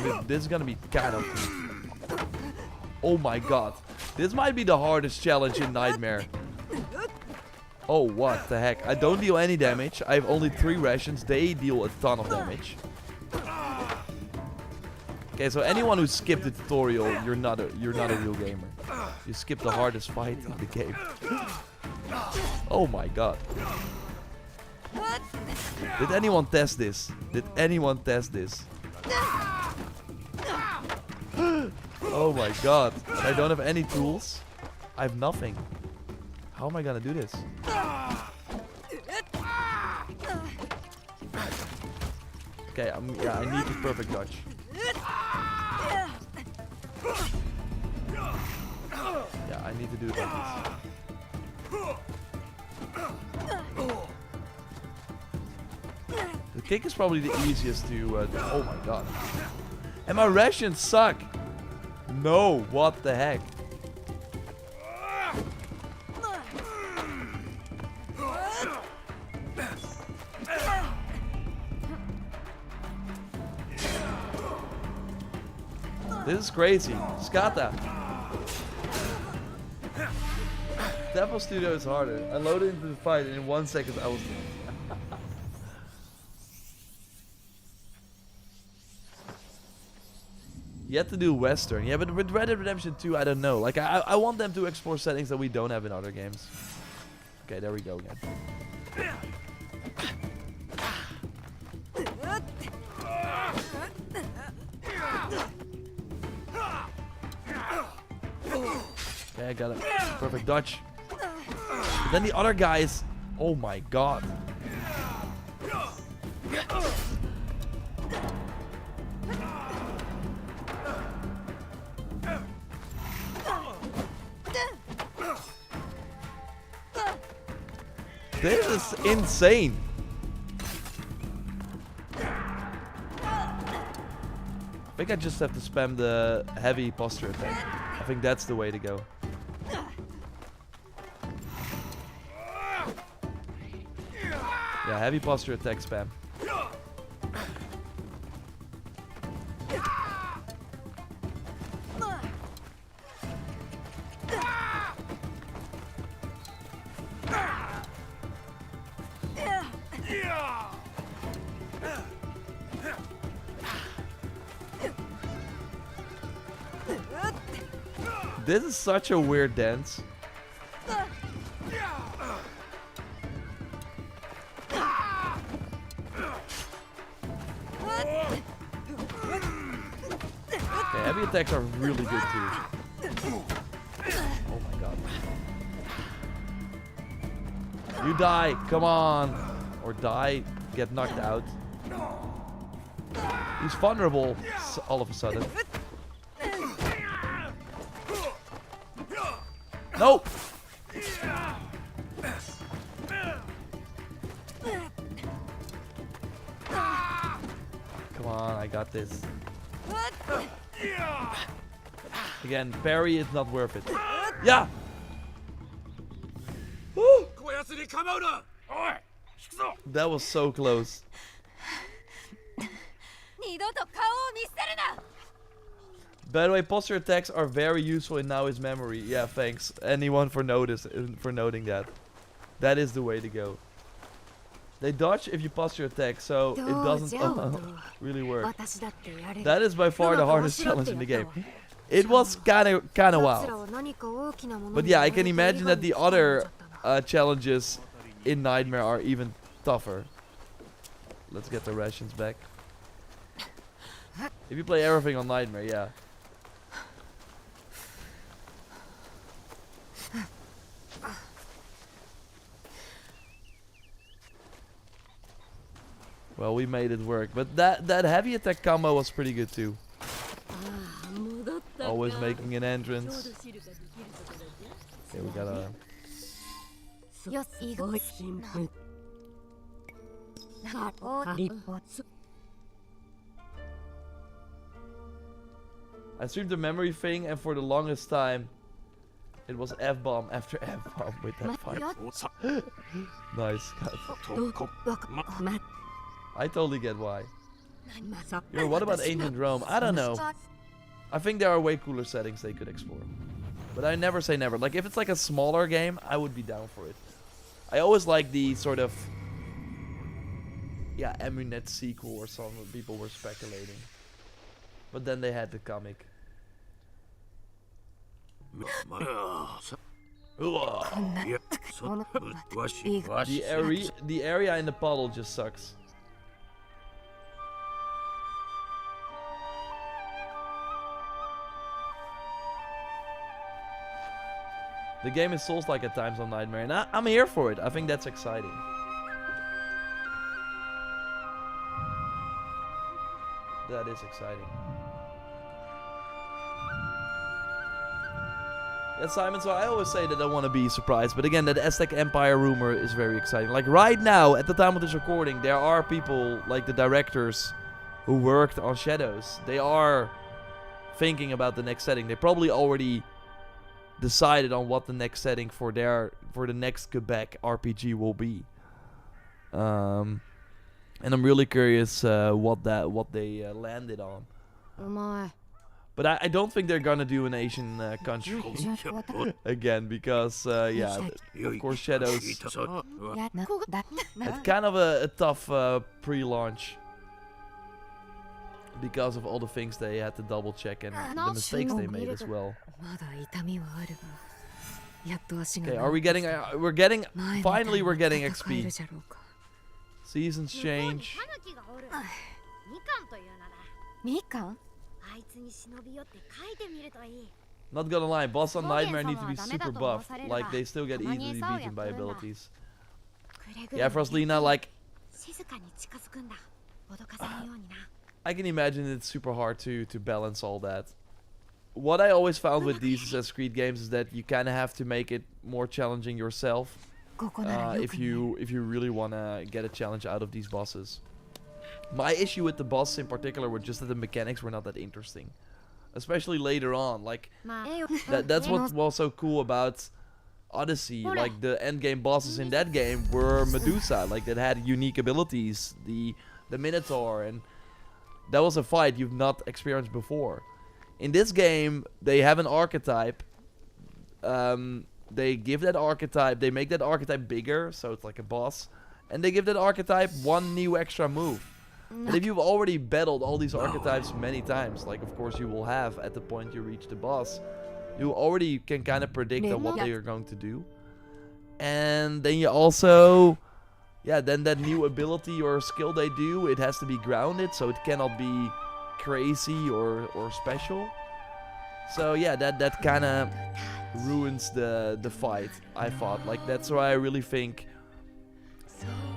Speaker 1: be kind of Oh my god. This might be the hardest challenge in Nightmare. Oh, what the heck. I don't deal any damage. I have only 3 rations. They deal a ton of damage. Okay, so anyone who skipped the tutorial, you're not a real gamer. You skipped the hardest fight in the game. Oh my god. Did anyone test this? Did anyone test this? Oh my god. I don't have any tools. I have nothing. How am I gonna do this? Okay, yeah, I need the perfect dodge. Yeah, I need to do it like this. The kick is probably the easiest to do. Oh my god. And my rations suck. No, what the heck? This is crazy. Skata. Devil Studio is harder. I loaded into the fight and in 1 second I was done. Yet to do Western. Yeah, but with Red Dead Redemption 2, I don't know. Like, I want them to explore settings that we don't have in other games. Okay, there we go again. Okay, I got it. Perfect dodge. But then the other guys... Oh my god. This is insane. I think I just have to spam the heavy posture attack. I think that's the way to go. Yeah, heavy posture attack spam. This is such a weird dance. Okay, heavy attacks are really good too. Oh my god. You die, come on. Or die, get knocked out. He's vulnerable all of a sudden. No! Come on, I got this. Again, parry is not worth it. Yeah! Woo! That was so close. By the way, posture attacks are very useful in Now Is Memory. Yeah, thanks anyone for noting that. That is the way to go. They dodge if you posture attack, so it doesn't really work. That is by far the hardest challenge in the game. It was kind of wild. But yeah, I can imagine that the other challenges in Nightmare are even tougher. Let's get the rations back. If you play everything on Nightmare, yeah. Well, we made it work, but that heavy attack combo was pretty good too. Always making an entrance. Okay, we gotta... I streamed the memory thing, and for the longest time, it was F-bomb after F-bomb with that fight. Nice. I totally get why. Yo, what about ancient Rome? I don't know. I think there are way cooler settings they could explore. But I never say never. Like, if it's like a smaller game, I would be down for it. I always like the sort of... Yeah, Emunet sequel or something. People were speculating. But then they had the comic. The area in the puddle just sucks. The game is Souls-like at times on Nightmare, and I'm here for it. I think that's exciting. That is exciting. Yeah, Simon, so I always say that I want to be surprised, but again, that Aztec Empire rumor is very exciting. Like, right now, at the time of this recording, there are people, like the directors, who worked on Shadows. They are thinking about the next setting. They probably already decided on what the next setting for the next Quebec RPG will be. And I'm really curious what they landed on. But I don't think they're gonna do an Asian country again, because yeah, of course Shadows. It's kind of a tough pre-launch because of all the things they had to double check and the mistakes they made as well. Okay, are we getting? Finally we're getting XP. Seasons change. Not gonna lie, boss on Nightmare need to be super buffed. Like, they still get easily beaten by abilities. Yeah, Froslina, like... I can imagine it's super hard to balance all that. What I always found with these Assassin's Creed games is that you kind of have to make it more challenging yourself. If you really want to get a challenge out of these bosses. My issue with the boss in particular were just that the mechanics were not that interesting. Especially later on, like, that's what was so cool about Odyssey. Like, the endgame bosses in that game were Medusa, like, that had unique abilities, the Minotaur, and that was a fight you've not experienced before. In this game, they have an archetype, they give that archetype, they make that archetype bigger, so it's like a boss, and they give that archetype one new extra move. But if you've already battled all these archetypes many times, like of course you will have at the point you reach the boss, you already can kind of predict what they are going to do. And then you also, yeah, then that new ability or skill they do, it has to be grounded, so it cannot be crazy or special. So yeah, that kind of ruins the fight, I thought. Like, that's why I really think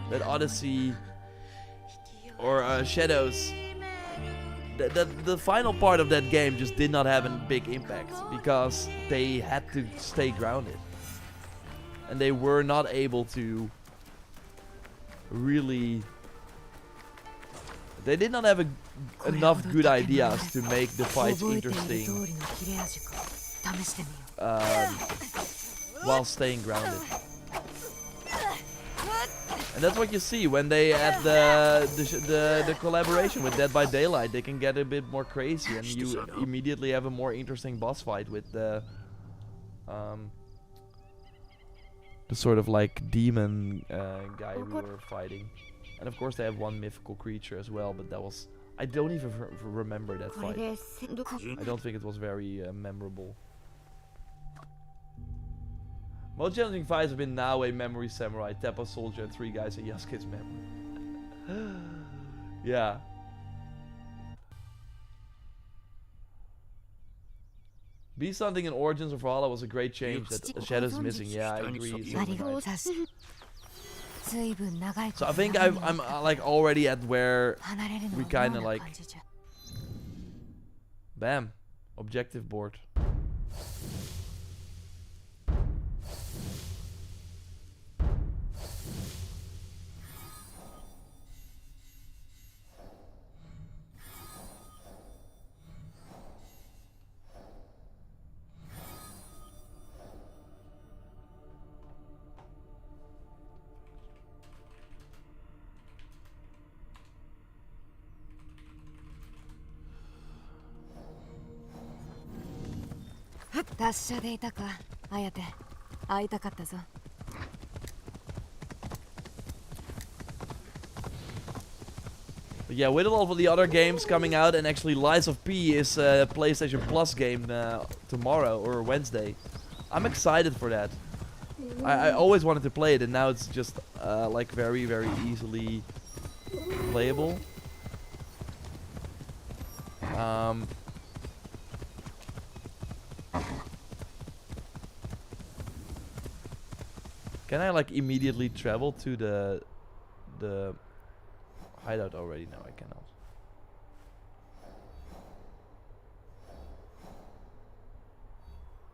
Speaker 1: that Odyssey or Shadows, the final part of that game just did not have a big impact because they had to stay grounded. And they were not able to really... They did not have enough good ideas to make the fights interesting while staying grounded. And that's what you see when they add the collaboration with Dead by Daylight. They can get a bit more crazy, and you immediately have a more interesting boss fight with the sort of like demon guy we were fighting. And of course they have one mythical creature as well, but that was... I don't even remember that fight. I don't think it was very memorable. Most challenging fights have been Naue, Memory Samurai, Teppa Soldier, and 3 guys in Yasuke's memory. Yeah. Beast hunting in Origins of Valhalla was a great change. That Shadows missing. Yeah, I agree. So I think I'm like already at where we kind of like... Bam. Objective board.
Speaker 9: 達者でいたか、綾手。会いたかったぞ。
Speaker 1: Yeah, with all of the other games coming out, and actually Lies of P is a PlayStation Plus game tomorrow or Wednesday. I'm excited for that. I always wanted to play it, and now it's just like very, very easily playable. Can I like immediately travel to the hideout already? No, I cannot.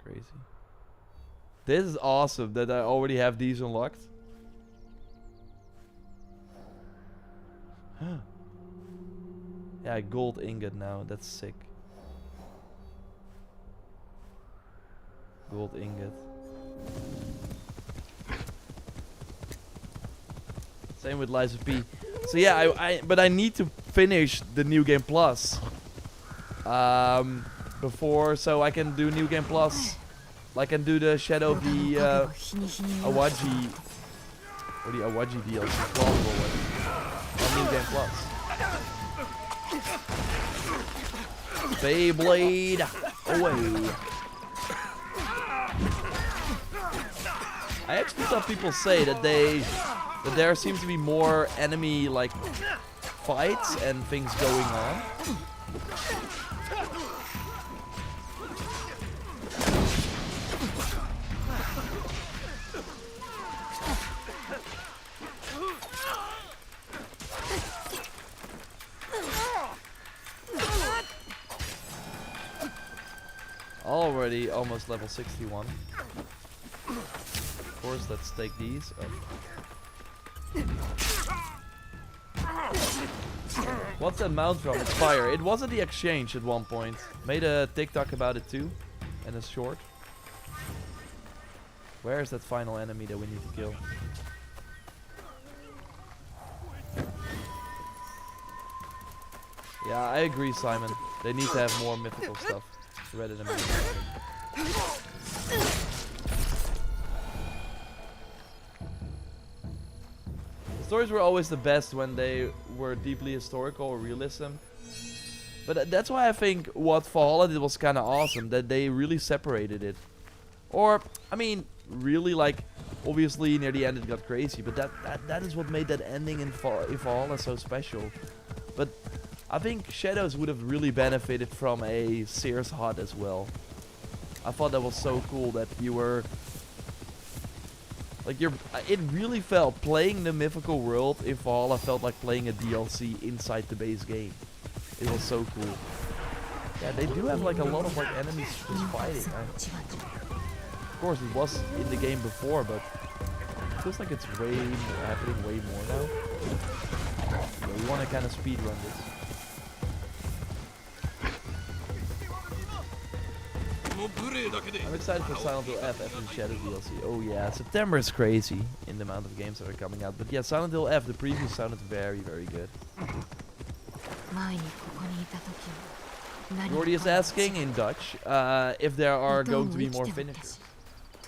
Speaker 1: Crazy. This is awesome that I already have these unlocked. Yeah, gold ingot now. That's sick. Gold ingot. Same with Lies of P. So yeah, but I need to finish the New Game Plus before, so I can do New Game Plus. I can do the Shadow of the Awaji, or the Awaji DLC, plausible one, on New Game Plus. Beyblade away. I actually saw people say that there seems to be more enemy like fights and things going on. Already almost level 61. Of course, let's take these. What's that mount from? It's fire. It was at the exchange at one point. Made a TikTok about it too. And a short. Where is that final enemy that we need to kill? Yeah, I agree, Simon. They need to have more mythical stuff. Rather than stories were always the best when they were deeply historical or realism. But that's why I think what Valhalla did was kind of awesome, that they really separated it. Or, I mean, really, like, obviously near the end it got crazy, but that is what made that ending in Valhalla so special. But I think Shadows would have really benefited from a Sears HUD as well. I thought that was so cool that you were like it really felt playing the mythical world in Valhalla felt like playing a DLC inside the base game. It was so cool. Yeah, they do have like a lot of like enemies just fighting. Of course it was in the game before, but it feels like it's happening way more now. Yeah, we want to kind of speed run this. I'm excited for Silent Hill F after the Shadow DLC. Oh yeah, September is crazy in the amount of games that are coming out. But yeah, Silent Hill F, the preview sounded very, very good. Jordi is asking in Dutch if there are going to be more finishers.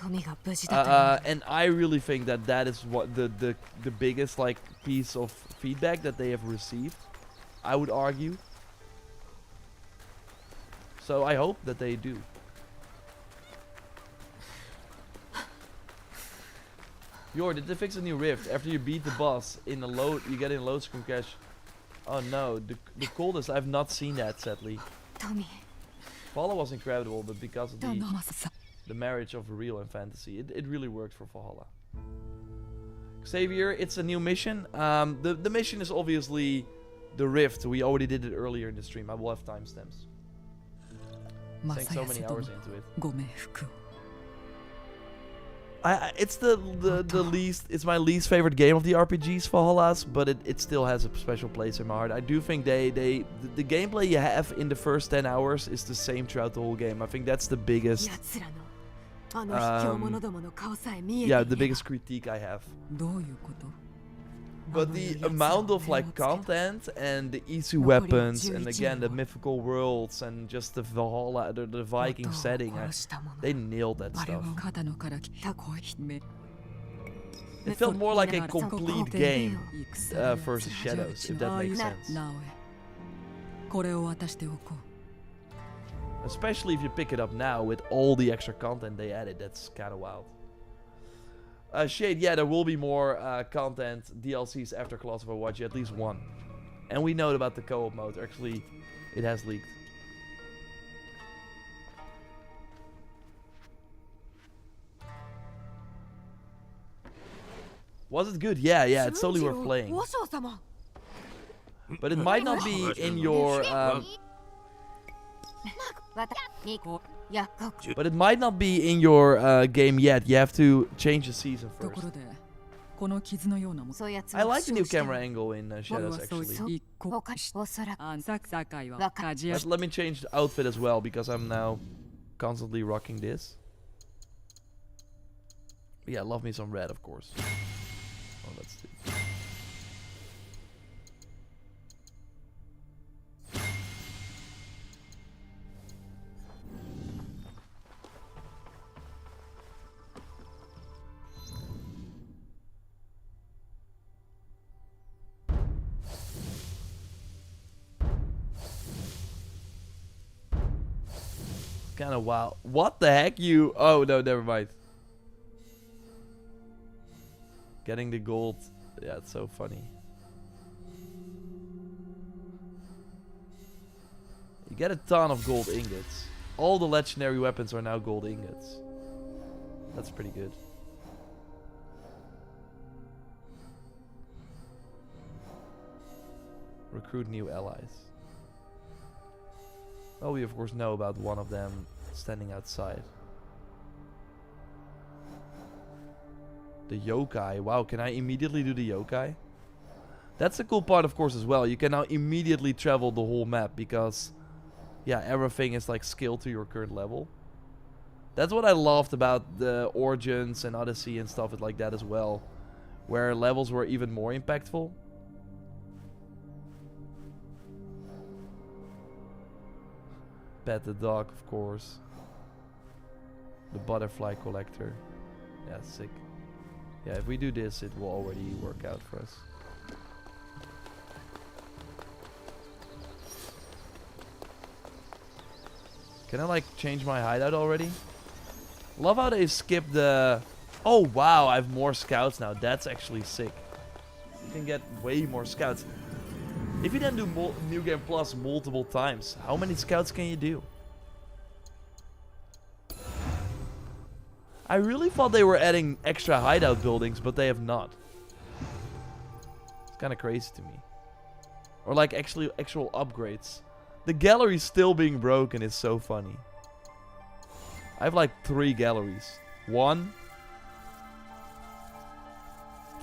Speaker 1: And I really think that is what the biggest like piece of feedback that they have received, I would argue. So I hope that they do. Yor, did they fix a new rift? After you beat the boss in a load, you get in a load screen crash. Oh no, the coldest, I've not seen that sadly. Valhalla was incredible, but because of the marriage of real and fantasy, it really worked for Valhalla. Xavier, it's a new mission. The mission is obviously the rift. We already did it earlier in the stream. I will have timestamps. Sank so many hours into it. It's my least favorite game of the RPGs, Valhalla's, but it still has a special place in my heart. I do think the gameplay you have in the first 10 hours is the same throughout the whole game. I think that's the biggest the biggest critique I have. But the amount of like content and the Isu weapons and again the mythical worlds and just the Valhalla, the Viking setting, they nailed that stuff. It felt more like a complete game versus Shadows, if that makes sense. Especially if you pick it up now with all the extra content they added, that's kind of wild. Shade, yeah, there will be more content, DLCs after Claws of Overwatch, at least one. And we know about the co-op mode, actually, it has leaked. Was it good? Yeah, it's totally worth playing. But it might not be in your... But it might not be in your game yet. You have to change the season first. I like the new camera angle in Shadows, actually. But let me change the outfit as well, because I'm now constantly rocking this. But yeah, love me some red, of course. Oh, let's do. Kind of wild. What the heck, you? Oh no, never mind. Getting the gold. Yeah, it's so funny. You get a ton of gold ingots. All the legendary weapons are now gold ingots. That's pretty good. Recruit new allies. Well, we of course know about one of them standing outside. The yokai. Wow, can I immediately do the yokai? That's the cool part, of course, as well. You can now immediately travel the whole map because, yeah, everything is like scaled to your current level. That's what I loved about the Origins and Odyssey and stuff like that as well, where levels were even more impactful. Pet the dog, of course. The butterfly collector. Yeah, sick. Yeah, if we do this, it will already work out for us. Can I like change my hideout already? Love how they skipped the... Oh wow, I have more scouts now. That's actually sick. You can get way more scouts. If you then do New Game Plus multiple times, how many scouts can you do? I really thought they were adding extra hideout buildings, but they have not. It's kind of crazy to me. Or like actual upgrades. The gallery still being broken is so funny. I have like 3 galleries. 1,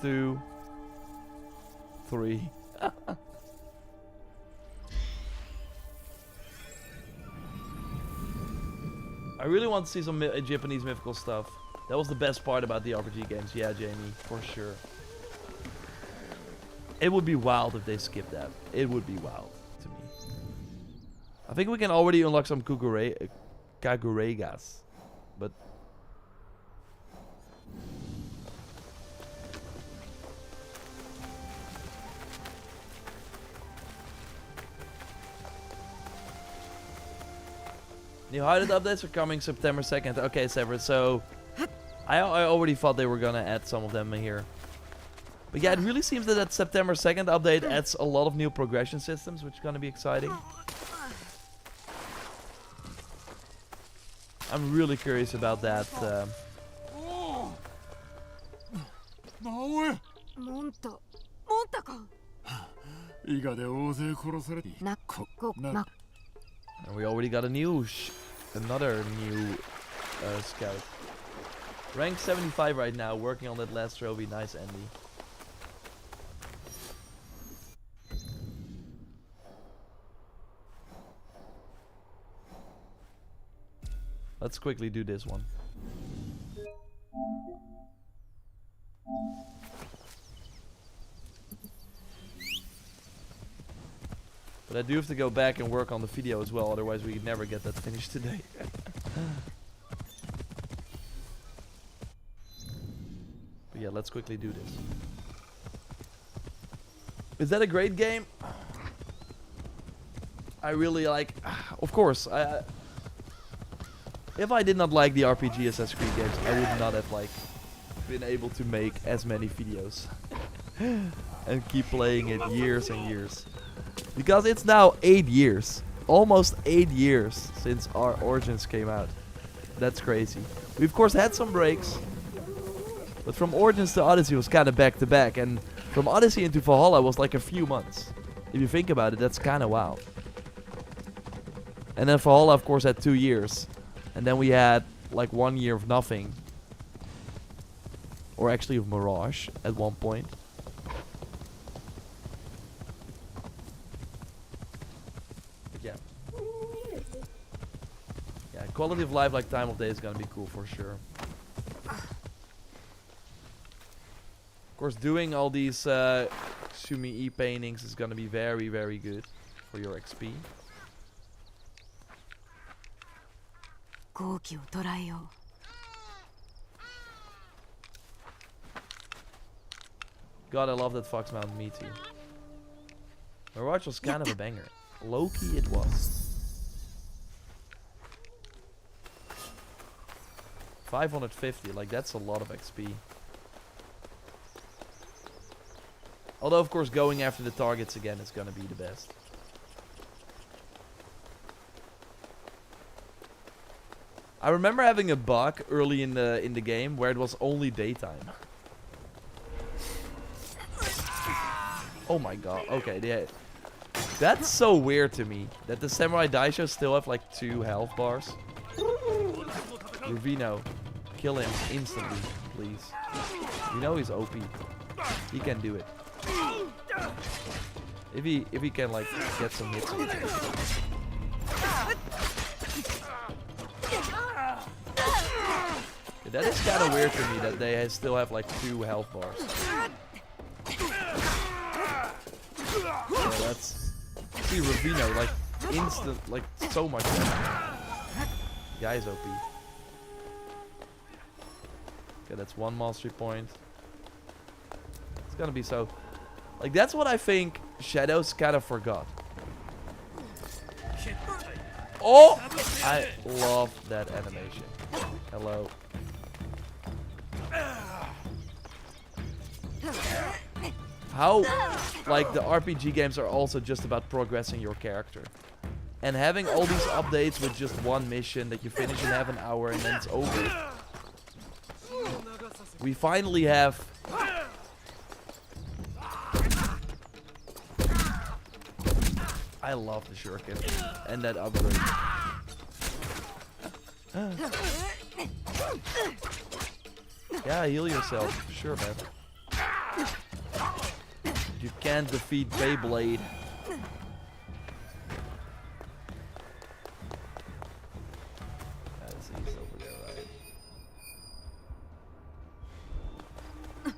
Speaker 1: 2, 3. I really want to see some Japanese mythical stuff. That was the best part about the RPG games. Yeah, Jamie, for sure. It would be wild if they skipped that. It would be wild to me. I think we can already unlock some Kaguregas. But... New hideout updates are coming September 2nd. Okay, Severus, so... I already thought they were gonna add some of them in here. But yeah, it really seems that that September 2nd update adds a lot of new progression systems, which is gonna be exciting. I'm really curious about that. And we already got a new another new scout. Rank 75 right now, working on that last trophy. Nice, Andy. Let's quickly do this one. But I do have to go back and work on the video as well, otherwise we could never get that finished today. But yeah, let's quickly do this. Is that a great game? I really like... Of course, if I did not like the RPG Assassin's Creed games, I would not have like been able to make as many videos. And keep playing it years and years. Because it's now 8 years. Almost 8 years since our Origins came out. That's crazy. We of course had some breaks. But from Origins to Odyssey was kind of back to back. And from Odyssey into Valhalla was like a few months. If you think about it, that's kind of wild. And then Valhalla of course had 2 years. And then we had like 1 year of nothing. Or actually of Mirage at one point. Quality of life like time of day is gonna be cool for sure. Of course, doing all these Sumi-E paintings is gonna be very, very good for your XP. God, I love that Fox Mountain Me too. Mirage was kind of a banger. Low-key it was. 550, like that's a lot of XP. Although of course going after the targets again is gonna be the best. I remember having a bug early in the game where it was only daytime. Oh my god, okay, that's so weird to me that the Samurai Daisho still have like 2 health bars. Ruvino, kill him instantly, please. You know he's OP. He can do it. If he can like get some hits on it. Yeah, that is kind of weird to me that they still have like 2 health bars. Yeah, that's... See Ruvino, like instant, like so much damage. Guy's OP. Okay, that's 1 mastery point. It's gonna be so... Like, that's what I think Shadows kind of forgot. Oh! I love that animation. Hello. How, like, the RPG games are also just about progressing your character. And having all these updates with just 1 mission that you finish in half an hour and then it's over. We finally have... I love the shuriken and that upgrade. Yeah, heal yourself. Sure, man. You can't defeat Beyblade. He's over there, right?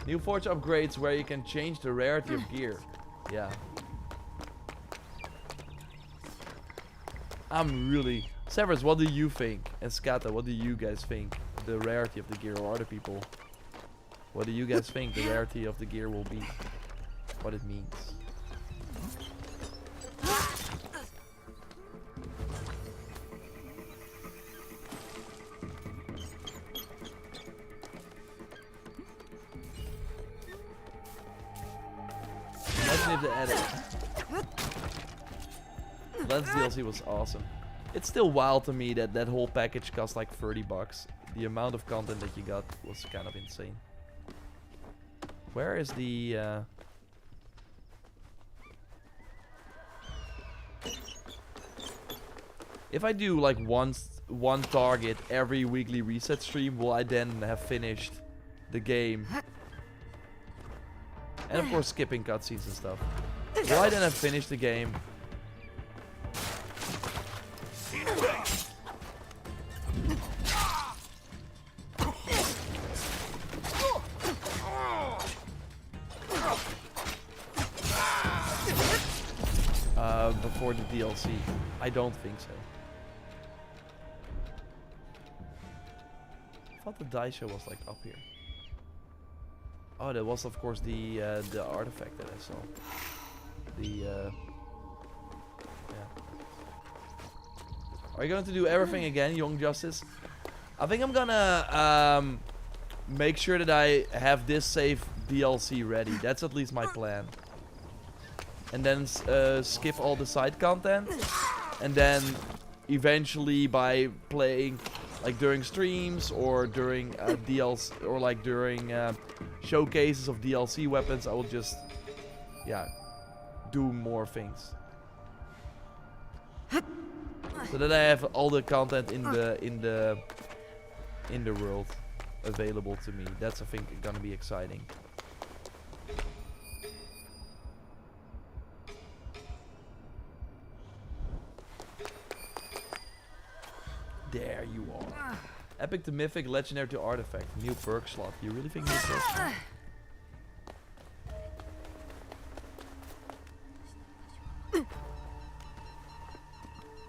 Speaker 1: New Forge upgrades where you can change the rarity of gear. Yeah. I'm really... Severus, what do you think? And Skata, what do you guys think? The rarity of the gear, or other people? What do you guys think the rarity of the gear will be? What it means? Imagine if the edit. Lens DLC was awesome. It's still wild to me that that whole package cost like $30. The amount of content that you got was kind of insane. Where is the... If I do like one target every weekly reset stream, will I then have finished the game? And of course skipping cutscenes and stuff. Will I then have finished the game? for the DLC. I don't think so. I thought the die show was like up here. Oh, that was of course the artifact that I saw. The yeah. Are you going to do everything again, Young Justice? I think I'm gonna make sure that I have this save DLC ready. That's at least my plan. And then skip all the side content. And then eventually by playing like during streams or during DLC or like during showcases of DLC weapons, I will just do more things. So that I have all the content in the world available to me. That's I think gonna be exciting. There you are. Epic to mythic, legendary to artifact. New perk slot. You really think new perk slot?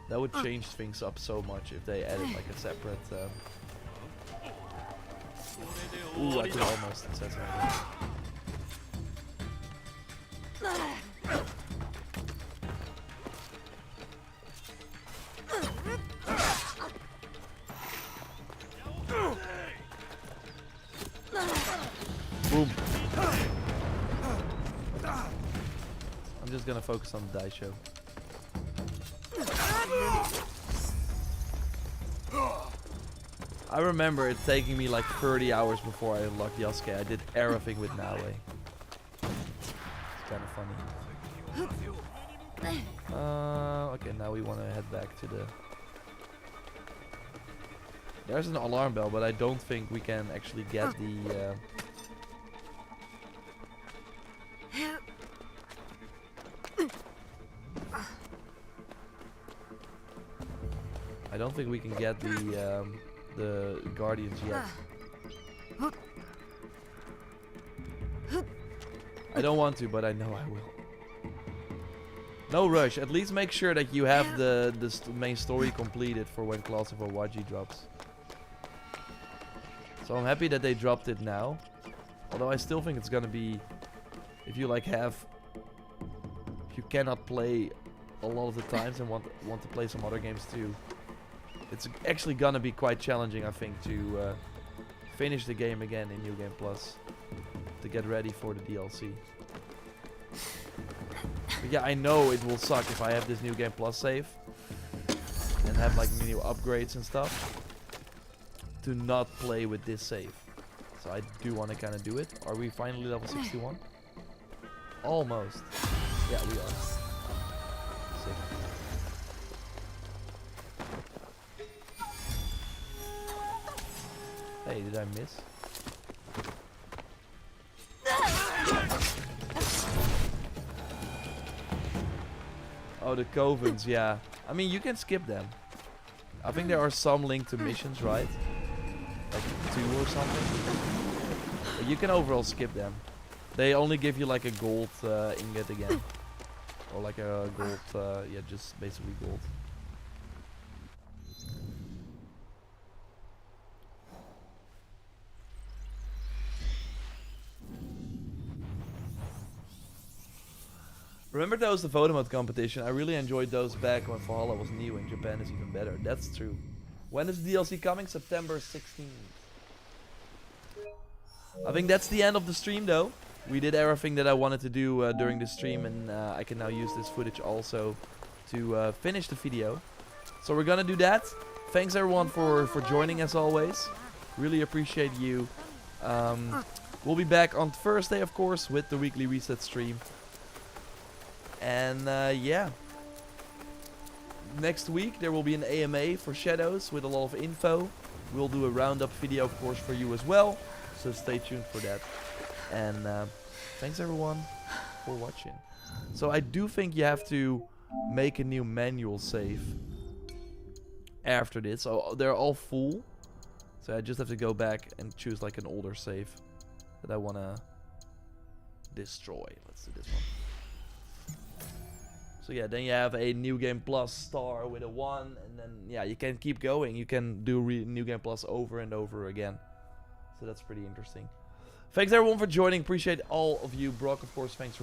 Speaker 1: That would change things up so much if they added like a separate... Ooh, I could almost set something. Boom. I'm just gonna focus on the die show. I remember it taking me like 30 hours before I unlocked Yasuke. I did everything with Naue. It's kind of funny. Okay, now we want to head back to the... There's an alarm bell, but I don't think we can actually get the... I don't think we can get the guardians yet. I don't want to, but I know I will. No rush. At least make sure that you have the main story completed for when Claws of Awaji drops. So I'm happy that they dropped it now. Although I still think it's gonna be, if you like if you cannot play a lot of the times and want to play some other games too, it's actually gonna be quite challenging, I think, to finish the game again in New Game Plus to get ready for the DLC. But yeah, I know it will suck if I have this New Game Plus save and have like new upgrades and stuff to not play with this save. So I do want to kind of do it. Are we finally level 61? Almost. Yeah, we are. Sick. Hey, did I miss? Oh, the covens, yeah. I mean, you can skip them. I think there are some linked to missions, right? Like 2 or something. But you can overall skip them. They only give you like a gold ingot again. Or like a gold, yeah, just basically gold. Remember those the photo mode competition? I really enjoyed those back when Valhalla was new and Japan is even better. That's true. When is the DLC coming? September 16th. I think that's the end of the stream though. We did everything that I wanted to do during the stream, and I can now use this footage also to finish the video. So we're gonna do that. Thanks everyone for joining as always. Really appreciate you. We'll be back on Thursday, of course, with the weekly reset stream. And yeah, next week there will be an AMA for Shadows with a lot of info. We'll do a roundup video, of course, for you as well. So stay tuned for that. And thanks everyone for watching. So I do think you have to make a new manual save after this. So they're all full. So I just have to go back and choose like an older save that I want to destroy. Let's do this one. So yeah, then you have a New Game Plus star with a 1, and then yeah, you can keep going. You can do New Game Plus over and over again. So that's pretty interesting. Thanks everyone for joining. Appreciate all of you. Brock, of course, thanks for